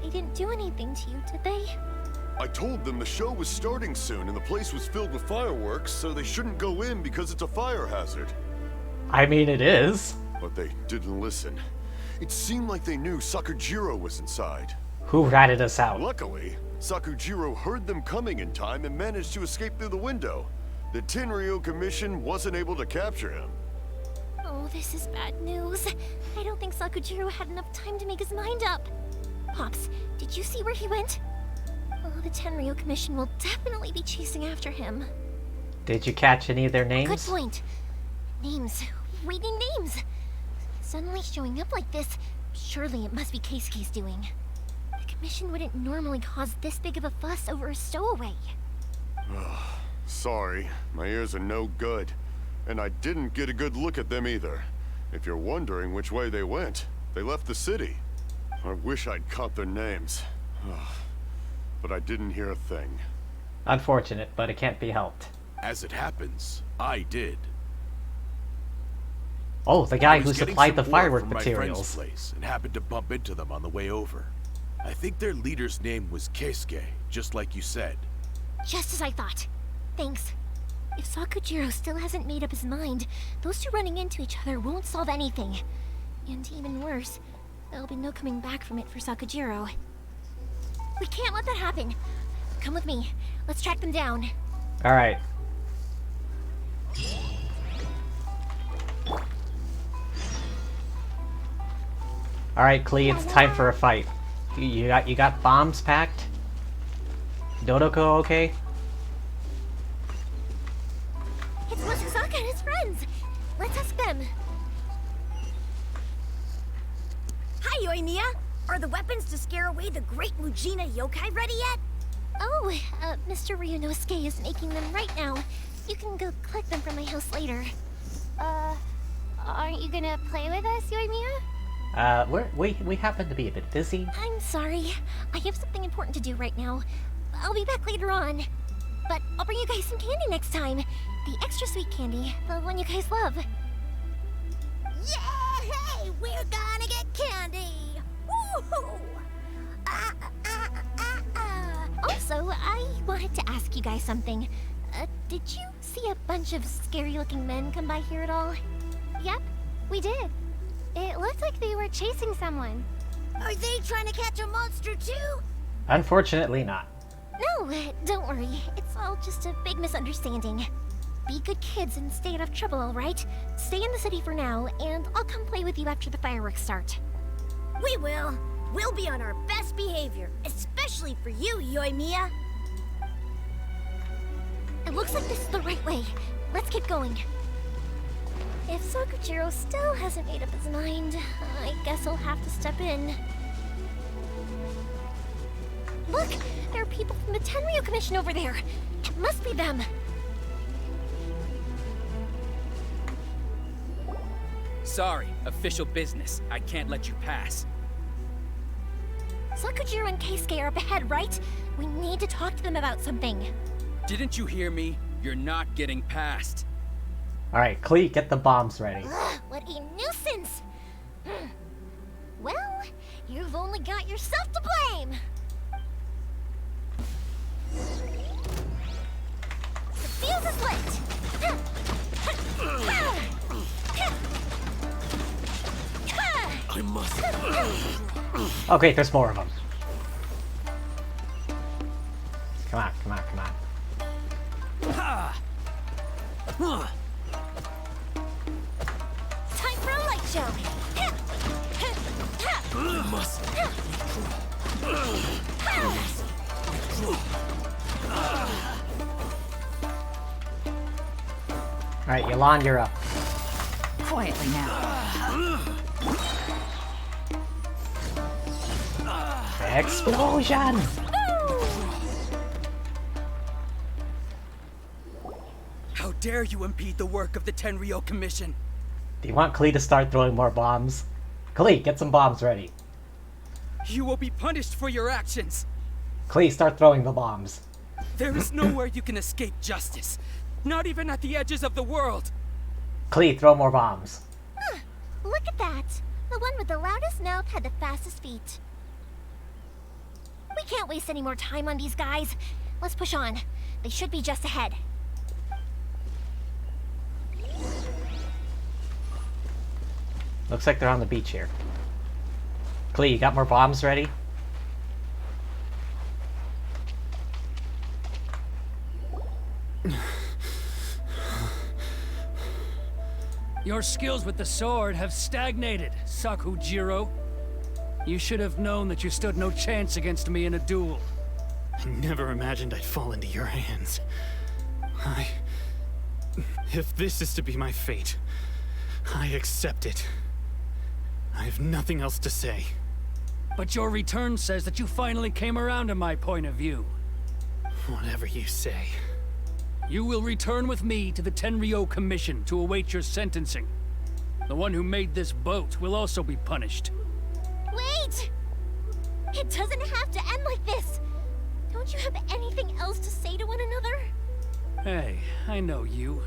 They didn't do anything to you, did they? I told them the show was starting soon and the place was filled with fireworks, so they shouldn't go in because it's a fire hazard. I mean, it is. But they didn't listen. It seemed like they knew Sakujiro was inside. Who ratted us out? Luckily, Sakujiro heard them coming in time and managed to escape through the window. The Tenryou Commission wasn't able to capture him. Oh, this is bad news. I don't think Sakujiro had enough time to make his mind up. Pops, did you see where he went? Oh, the Tenryou Commission will definitely be chasing after him. Did you catch any of their names? Good point. Names. Reading names. Suddenly showing up like this, surely it must be Keisuke's doing. The Commission wouldn't normally cause this big of a fuss over a stowaway. Sorry, my ears are no good. And I didn't get a good look at them either. If you're wondering which way they went, they left the city. I wish I'd caught their names. But I didn't hear a thing. Unfortunate, but it can't be helped. As it happens, I did. Oh, the guy I who was getting supplied the some work firework from my materials. friend's place and happened to bump into them on the way over. I think their leader's name was Keisuke, just like you said. Just as I thought. Thanks. If Sakujiro still hasn't made up his mind, those two running into each other won't solve anything. And even worse, there'll be no coming back from it for Sakujiro. We can't let that happen. Come with me. Let's track them down. Alright. Alright, Klee, it's time for a fight. You got bombs packed? Dodoko okay? It's Mochizaka and his friends. Let's ask them. Hi, Yoimiya! Are the weapons to scare away the great Mujina yokai ready yet? Oh, Mr. Ryunosuke is making them right now. You can go collect them from my house later. Aren't you gonna play with us, Yoimiya? We happen to be a bit busy. I'm sorry. I have something important to do right now. I'll be back later on. But I'll bring you guys some candy next time. The extra sweet candy, the one you guys love. Yay! We're gonna get candy! Woohoo! Also, I wanted to ask you guys something. Did you see a bunch of scary-looking men come by here at all? Yep, we did. It looked like they were chasing someone. Are they trying to catch a monster too? Unfortunately not. No, don't worry. It's all just a big misunderstanding. Be good kids and stay out of trouble, alright? Stay in the city for now, and I'll come play with you after the fireworks start. We will. We'll be on our best behavior, especially for you, Yoimiya. It looks like this is the right way. Let's keep going. If Sakujiro still hasn't made up his mind, I guess I'll have to step in. Look! There are people from the Tenryu Commission over there! It must be them! Sorry, official business. I can't let you pass. Sakujiro and Keisuke are up ahead, right? We need to talk to them about something. Didn't you hear me? You're not getting past. Alright, Klee, get the bombs ready. Ugh, what a nuisance! Well, you've only got yourself to blame! The fuse is lit! I must. Okay, there's more of them. Come on, come on, come on. Time for a light show! I must. Alright, Yolan, you're up. Quietly now. Explosion! How dare you impede the work of the Tenryo Commission? Do you want Klee to start throwing more bombs? Klee, get some bombs ready. You will be punished for your actions. Klee, start throwing the bombs. There is nowhere you can escape justice. Not even at the edges of the world. Klee, throw more bombs. Look at that! The one with the loudest mouth had the fastest feet. We can't waste any more time on these guys. Let's push on. They should be just ahead. Looks like they're on the beach here. Klee, you got more bombs ready? Your skills with the sword have stagnated, Sakujiro. You should have known that you stood no chance against me in a duel. I never imagined I'd fall into your hands. If this is to be my fate, I accept it. I have nothing else to say. But your return says that you finally came around to my point of view. Whatever you say. You will return with me to the Tenryo Commission to await your sentencing. The one who made this boat will also be punished. Wait! It doesn't have to end like this! Don't you have anything else to say to one another? Hey, I know you.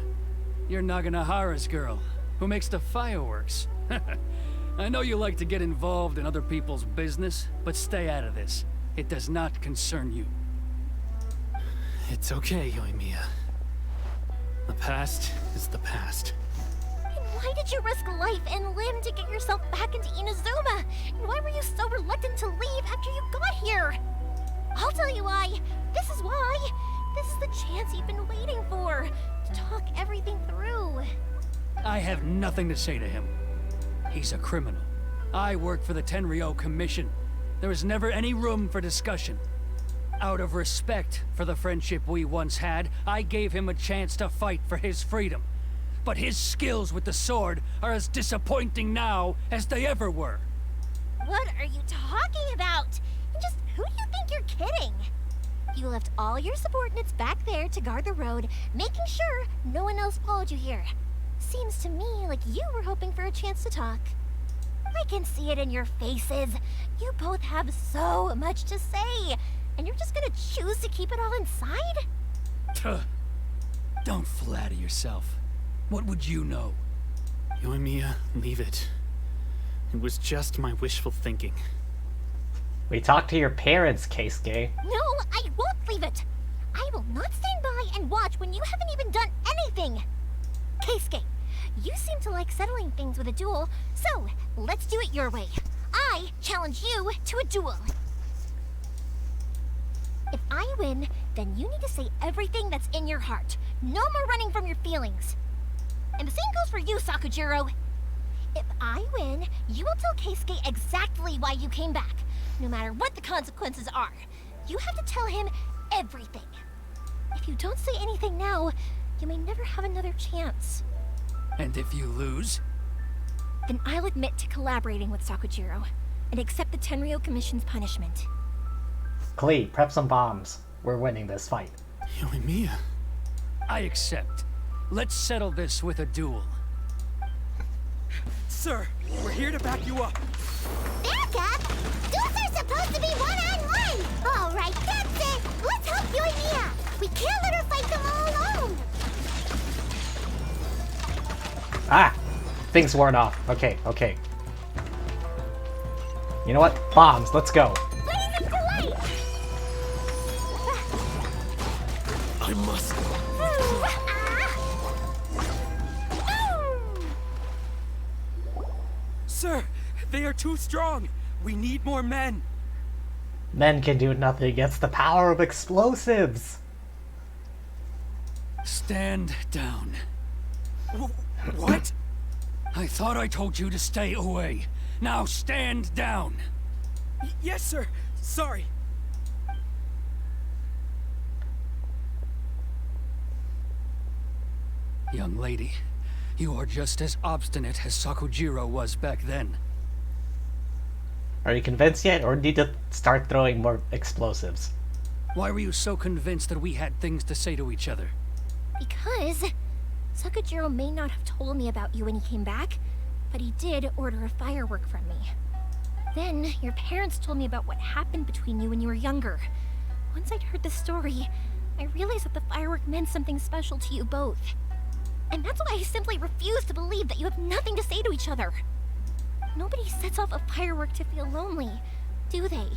You're Naganahara's girl, who makes the fireworks. I know you like to get involved in other people's business, but stay out of this. It does not concern you. It's okay, Yoimiya. The past is the past. And why did you risk life and limb to get yourself back into Inazuma? And why were you so reluctant to leave after you got here? I'll tell you why. This is why. This is the chance you've been waiting for. To talk everything through. I have nothing to say to him. He's a criminal. I work for the Tenryo Commission. There was never any room for discussion. Out of respect for the friendship we once had, I gave him a chance to fight for his freedom. But his skills with the sword are as disappointing now as they ever were. What are you talking about? And just who do you think you're kidding? You left all your subordinates back there to guard the road, making sure no one else followed you here. Seems to me like you were hoping for a chance to talk. I can see it in your faces. You both have so much to say, and you're just gonna choose to keep it all inside? Tuh. Don't flatter yourself. What would you know? Yoimiya, leave it. It was just my wishful thinking. We talked to your parents, Keisuke. No, I won't leave it. I will not stand by and watch when you haven't even done anything. Keisuke, you seem to like settling things with a duel, so let's do it your way. I challenge you to a duel. If I win, then you need to say everything that's in your heart. No more running from your feelings. And the same goes for you, Sakujiro. If I win, you will tell Keisuke exactly why you came back, no matter what the consequences are. You have to tell him everything. If you don't say anything now, you may never have another chance. And if you lose? Then I'll admit to collaborating with Sakujiro, and accept the Tenryo Commission's punishment. Klee, prep some bombs. We're winning this fight. Yoimiya. I accept. Let's settle this with a duel. Sir, we're here to back you up. Back up? Duels are supposed to be one-on-one! Alright, that's it! Let's help Yoimiya! We can't let her fight them all alone! Ah! Things weren't off. Okay, okay. You know what? Bombs, let's go. Blaze of delight! I must. Sir, they are too strong. We need more men. Men can do nothing against the power of explosives. Stand down. What? I thought I told you to stay away. Now stand down. Yes, sir. Sorry. Young lady, you are just as obstinate as Sakujiro was back then. Are you convinced yet, or need to start throwing more explosives? Why were you so convinced that we had things to say to each other? Because Sakujiro may not have told me about you when he came back, but he did order a firework from me. Then, your parents told me about what happened between you when you were younger. Once I'd heard the story, I realized that the firework meant something special to you both. And that's why I simply refuse to believe that you have nothing to say to each other. Nobody sets off a firework to feel lonely, do they?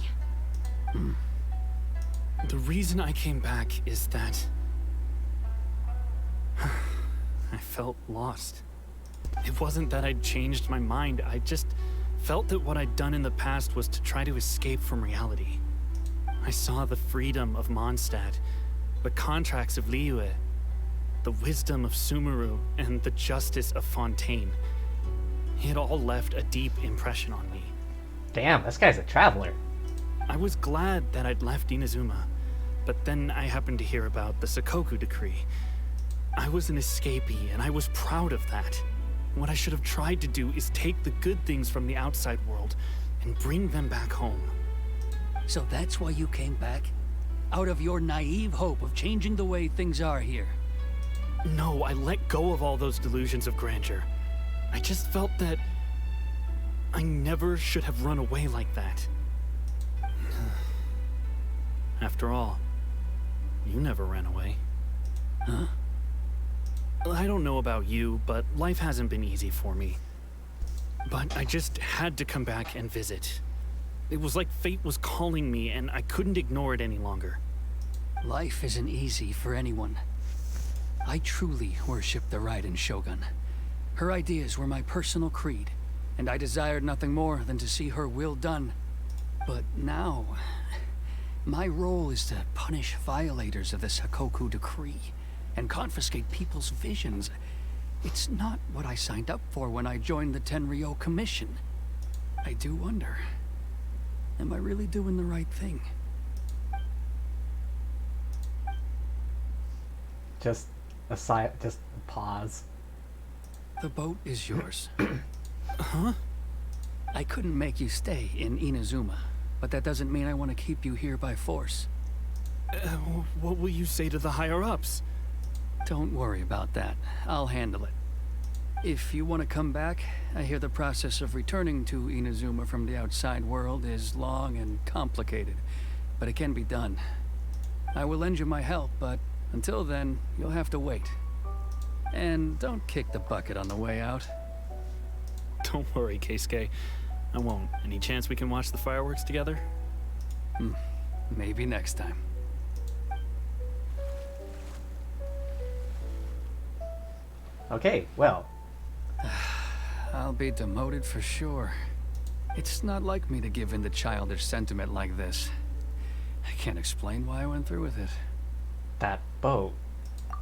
The reason I came back is that I felt lost. It wasn't that I'd changed my mind, I just felt that what I'd done in the past was to try to escape from reality. I saw the freedom of Mondstadt, the contracts of Liyue, the wisdom of Sumeru, and the justice of Fontaine. It all left a deep impression on me. Damn, this guy's a traveler. I was glad that I'd left Inazuma, but then I happened to hear about the Sakoku decree. I was an escapee, and I was proud of that. What I should have tried to do is take the good things from the outside world and bring them back home. So that's why you came back? Out of your naive hope of changing the way things are here? No, I let go of all those delusions of grandeur. I just felt that I never should have run away like that. After all, you never ran away. Huh? I don't know about you, but life hasn't been easy for me. But I just had to come back and visit. It was like fate was calling me, and I couldn't ignore it any longer. Life isn't easy for anyone. I truly worship the Raiden Shogun. Her ideas were my personal creed, and I desired nothing more than to see her will done. But now, my role is to punish violators of the Sakoku decree and confiscate people's visions. It's not what I signed up for when I joined the Tenryo Commission. I do wonder, am I really doing the right thing? Just just a pause. The boat is yours. Huh? I couldn't make you stay in Inazuma, but that doesn't mean I want to keep you here by force. What will you say to the higher-ups? Don't worry about that. I'll handle it. If you want to come back, I hear the process of returning to Inazuma from the outside world is long and complicated, but it can be done. I will lend you my help, but until then, you'll have to wait. And don't kick the bucket on the way out. Don't worry, Keisuke. I won't. Any chance we can watch the fireworks together? Maybe next time. Okay, well. I'll be demoted for sure. It's not like me to give in to childish sentiment like this. I can't explain why I went through with it. That boat.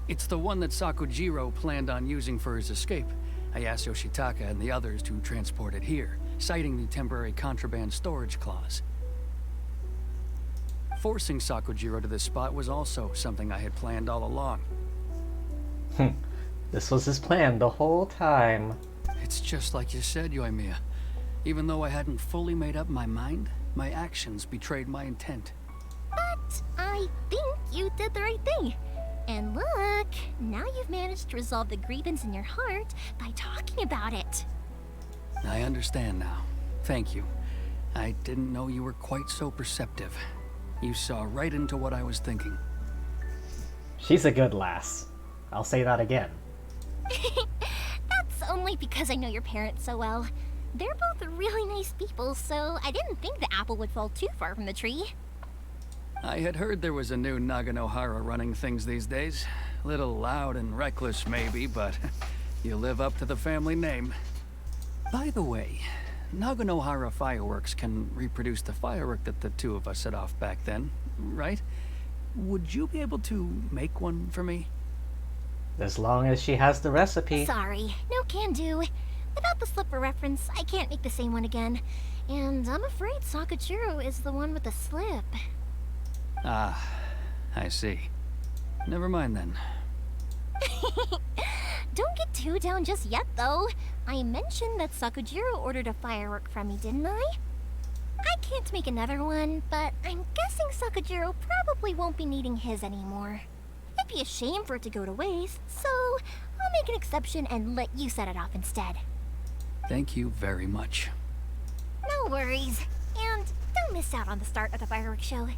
It's the one that Sakujiro planned on using for his escape. I asked Yoshitaka and the others to transport it here, citing the temporary contraband storage clause. Forcing Sakujiro to this spot was also something I had planned all along. This was his plan the whole time. It's just like you said, Yoimiya. Even though I hadn't fully made up my mind, my actions betrayed my intent. But I think you did the right thing. And look, now you've managed to resolve the grievance in your heart by talking about it. I understand now. Thank you. I didn't know you were quite so perceptive. You saw right into what I was thinking. She's a good lass. I'll say that again. That's only because I know your parents so well. They're both really nice people, so I didn't think the apple would fall too far from the tree. I had heard there was a new Naganohara running things these days. A little loud and reckless maybe, but you live up to the family name. By the way, Naganohara fireworks can reproduce the firework that the two of us set off back then, right? Would you be able to make one for me? As long as she has the recipe. Sorry, no can do. Without the slip for reference, I can't make the same one again. And I'm afraid Sakujiro is the one with the slip. Ah, I see. Never mind then. Don't get too down just yet, though. I mentioned that Sakujiro ordered a firework from me, didn't I? I can't make another one, but I'm guessing Sakujiro probably won't be needing his anymore. It'd be a shame for it to go to waste, so I'll make an exception and let you set it off instead. Thank you very much. No worries. And don't miss out on the start of the fireworks show.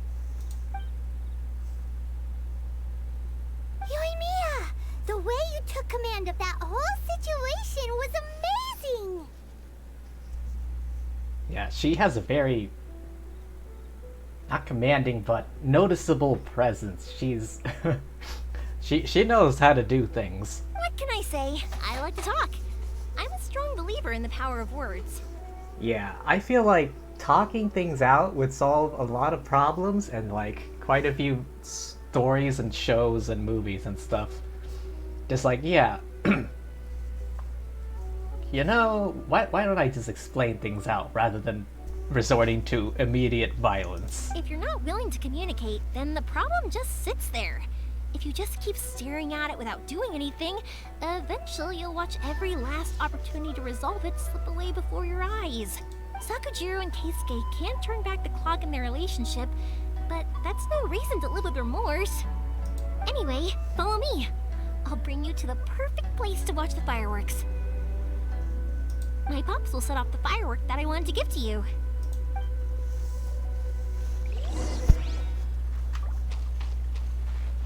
Yoimiya! The way you took command of that whole situation was amazing! Yeah, she has a very, not commanding, but noticeable presence. She's, she knows how to do things. What can I say? I like to talk. I'm a strong believer in the power of words. Yeah, I feel like talking things out would solve a lot of problems and like quite a few stories and shows and movies and stuff. Just like, yeah, you know, why don't I just explain things out rather than resorting to immediate violence? If you're not willing to communicate, then the problem just sits there. If you just keep staring at it without doing anything, eventually you'll watch every last opportunity to resolve it slip away before your eyes. Sakujiro and Keisuke can't turn back the clock in their relationship, but that's no reason to live with remorse. Anyway, follow me. I'll bring you to the perfect place to watch the fireworks. My pops will set off the firework that I wanted to give to you.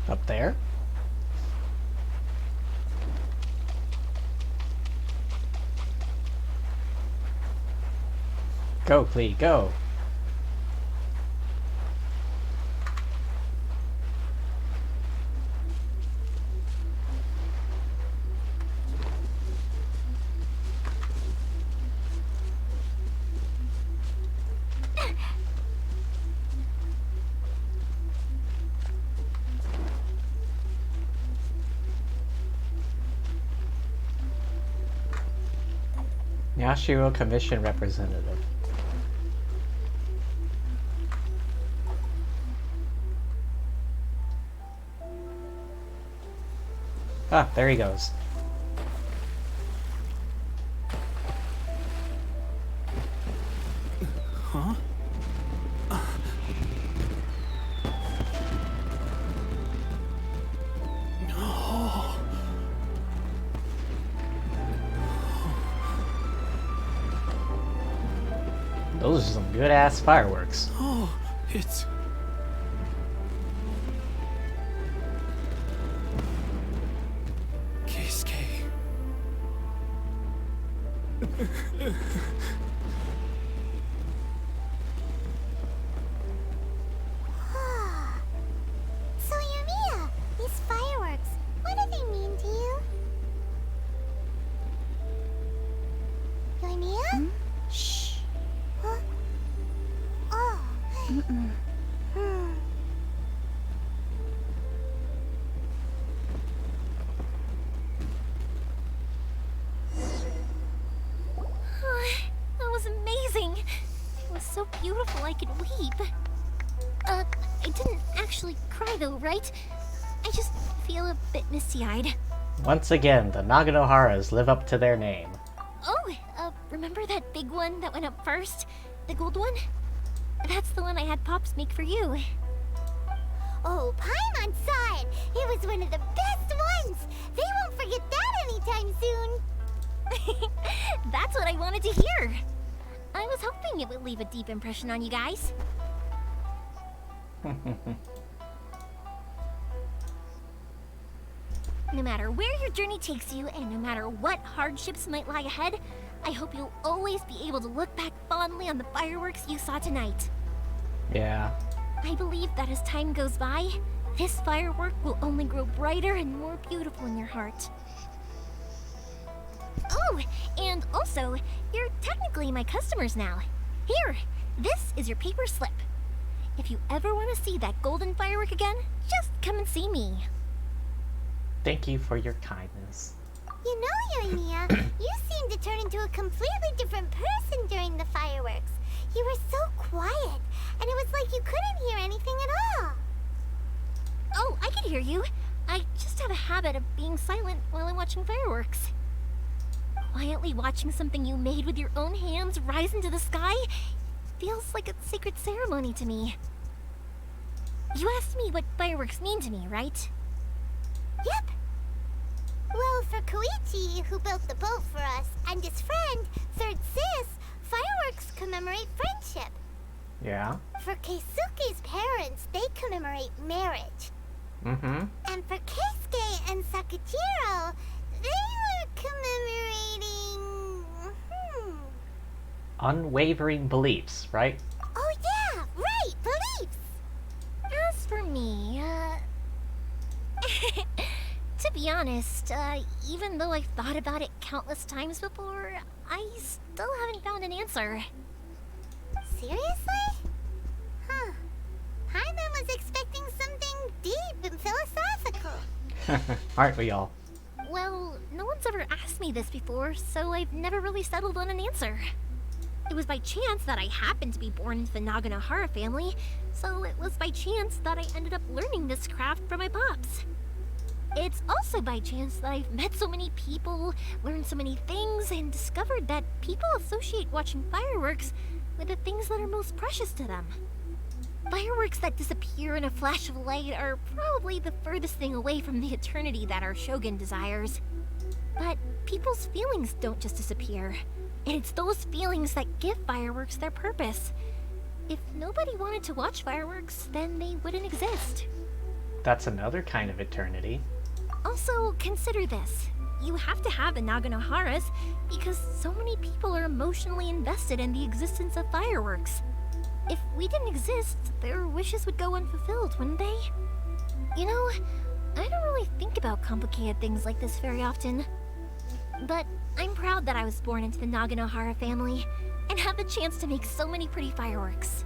Up there? Go, Klee, go! Yashiro Commission Representative. Ah, there he goes. Huh? No. Those are some good-ass fireworks. Oh, it's... Keisuke. So Yoimiya, these fireworks, what do they mean to you? Yoimiya? Shh. Huh? Oh. Hmm. That was amazing. It was so beautiful I could weep. I didn't actually cry though, right? I just feel a bit misty-eyed. Once again, the Naganoharas live up to their name. Oh, remember that big one that went up first? The gold one? That's the one I had Pops make for you. Oh, Paimon saw it. It was one of the best ones. They won't forget that anytime soon. That's what I wanted to hear. I was hoping it would leave a deep impression on you guys. No matter where your journey takes you, and no matter what hardships might lie ahead, I hope you'll always be able to look back fondly on the fireworks you saw tonight. Yeah. I believe that as time goes by, this firework will only grow brighter and more beautiful in your heart. Oh, and also, you're technically my customers now. Here, this is your paper slip. If you ever want to see that golden firework again, just come and see me. Thank you for your kindness. You know, Yoimiya, you seemed to turn into a completely different person during the fireworks. You were so quiet, and it was like you couldn't hear anything at all. Oh, I could hear you. I just have a habit of being silent while I'm watching fireworks. Quietly watching something you made with your own hands rise into the sky feels like a sacred ceremony to me. You asked me what fireworks mean to me, right? Yep. Well, for Koichi, who built the boat for us, and his friend, Third Sis, fireworks commemorate friendship. Yeah. For Keisuke's parents, they commemorate marriage. Mm-hmm. And for Keisuke and Sakujiro, they were commemorating... Unwavering beliefs, right? Oh yeah, right, beliefs! As for me, to be honest, even though I've thought about it countless times before, I still haven't found an answer. Seriously? Huh. Paimon was expecting something deep and philosophical. Aren't we all? Well, no one's ever asked me this before, so I've never really settled on an answer. It was by chance that I happened to be born into the Naganohara family, so it was by chance that I ended up learning this craft from my pops. It's also by chance that I've met so many people, learned so many things, and discovered that people associate watching fireworks with the things that are most precious to them. Fireworks that disappear in a flash of light are probably the furthest thing away from the eternity that our shogun desires. But people's feelings don't just disappear, and it's those feelings that give fireworks their purpose. If nobody wanted to watch fireworks, then they wouldn't exist. That's another kind of eternity. Also, consider this. You have to have the Naganoharas because so many people are emotionally invested in the existence of fireworks. If we didn't exist, their wishes would go unfulfilled, wouldn't they? You know, I don't really think about complicated things like this very often. But I'm proud that I was born into the Naganohara family and have the chance to make so many pretty fireworks.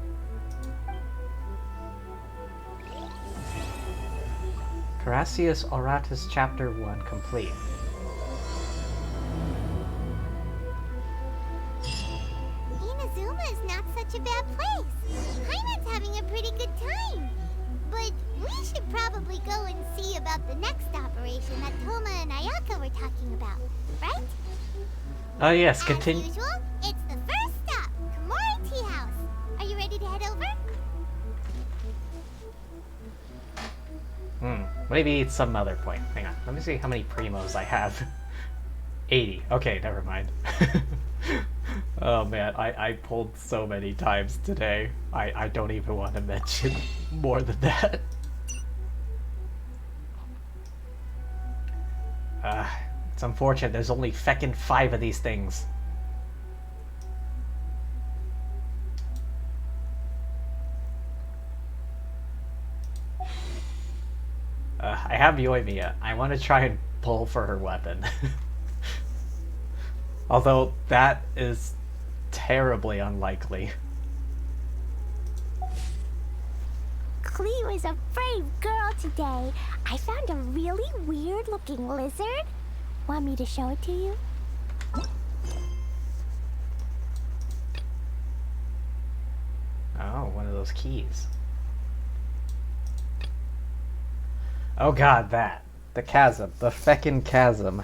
Carassius Oratus Chapter 1 complete. Inazuma is not such a bad place. Paimon's having a pretty good time. But we should probably go and see about the next operation that Toma and Ayaka were talking about, right? Oh yes, As continue. usual, it's the first stop, Komori Tea House. Are you ready to head over? Maybe it's some other point. Hang on, let me see how many primos I have. 80. Okay, never mind. Oh man, I pulled so many times today. I don't even want to mention more than that. It's unfortunate there's only feckin' 5 of these things. I have Yoimiya. I want to try and pull for her weapon. Although that is terribly unlikely. Clee was a brave girl today. I found a really weird-looking lizard. Want me to show it to you? Oh, one of those keys. Oh god, that. The chasm. The feckin' chasm.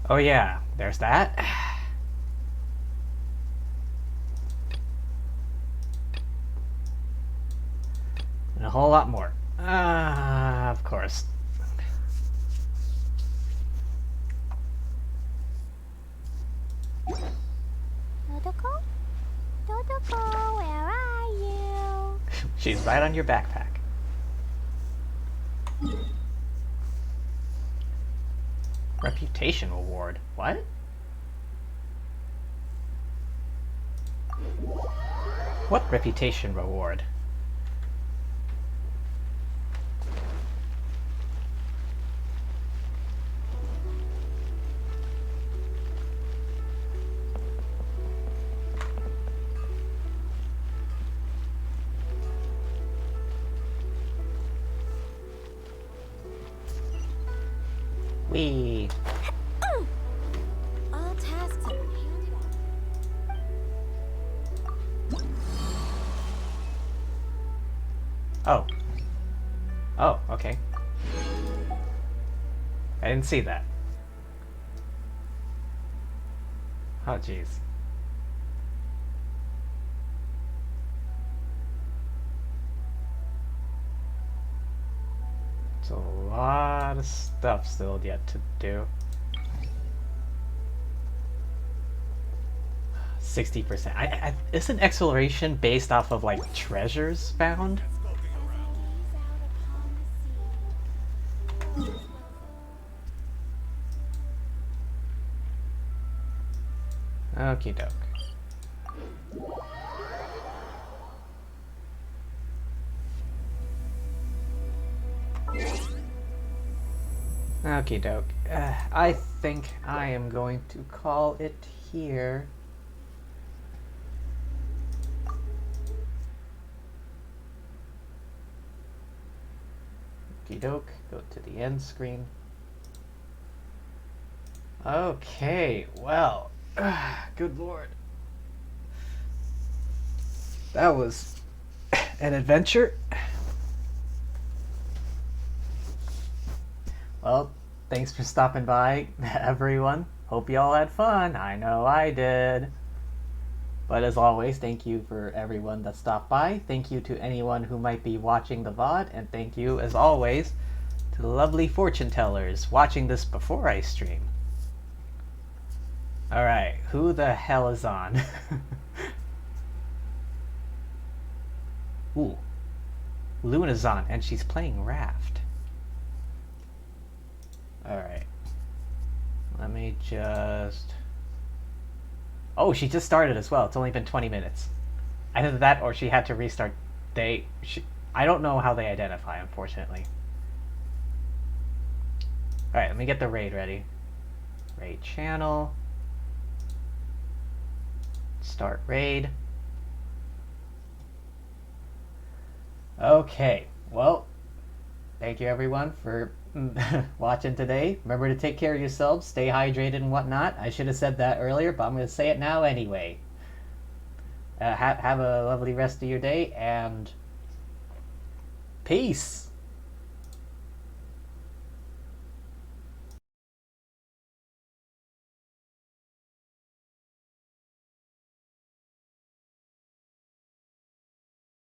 Oh yeah, there's that. And a whole lot more. Of course. Dodoko? Dodoko, where are you? She's right on your backpack. Reputation award. What? What reputation reward? Wee. All tasks are handed out. Oh. Oh, okay. I didn't see that. Oh, jeez. It's a lot of stuff still yet to do. 60%. Isn't exploration based off of like treasures found? Okie doke. Okie doke. I think I am going to call it here. Okie doke. Go to the end screen. Okay, well. Good lord. That was an adventure. Well, thanks for stopping by, everyone. Hope you all had fun. I know I did. But as always, thank you for everyone that stopped by. Thank you to anyone who might be watching the VOD. And thank you, as always, to the lovely fortune tellers watching this before I stream. Alright, who the hell is on? Ooh. Luna's on, and she's playing Raft. Alright. Let me just... Oh, she just started as well. It's only been 20 minutes. Either that or she had to restart. I don't know how they identify, unfortunately. Alright, let me get the raid ready. Raid channel. Start raid. Okay, well, thank you everyone for watching today. Remember to take care of yourselves, stay hydrated and whatnot. I should have said that earlier, but I'm going to say it now anyway. Have a lovely rest of your day, and peace.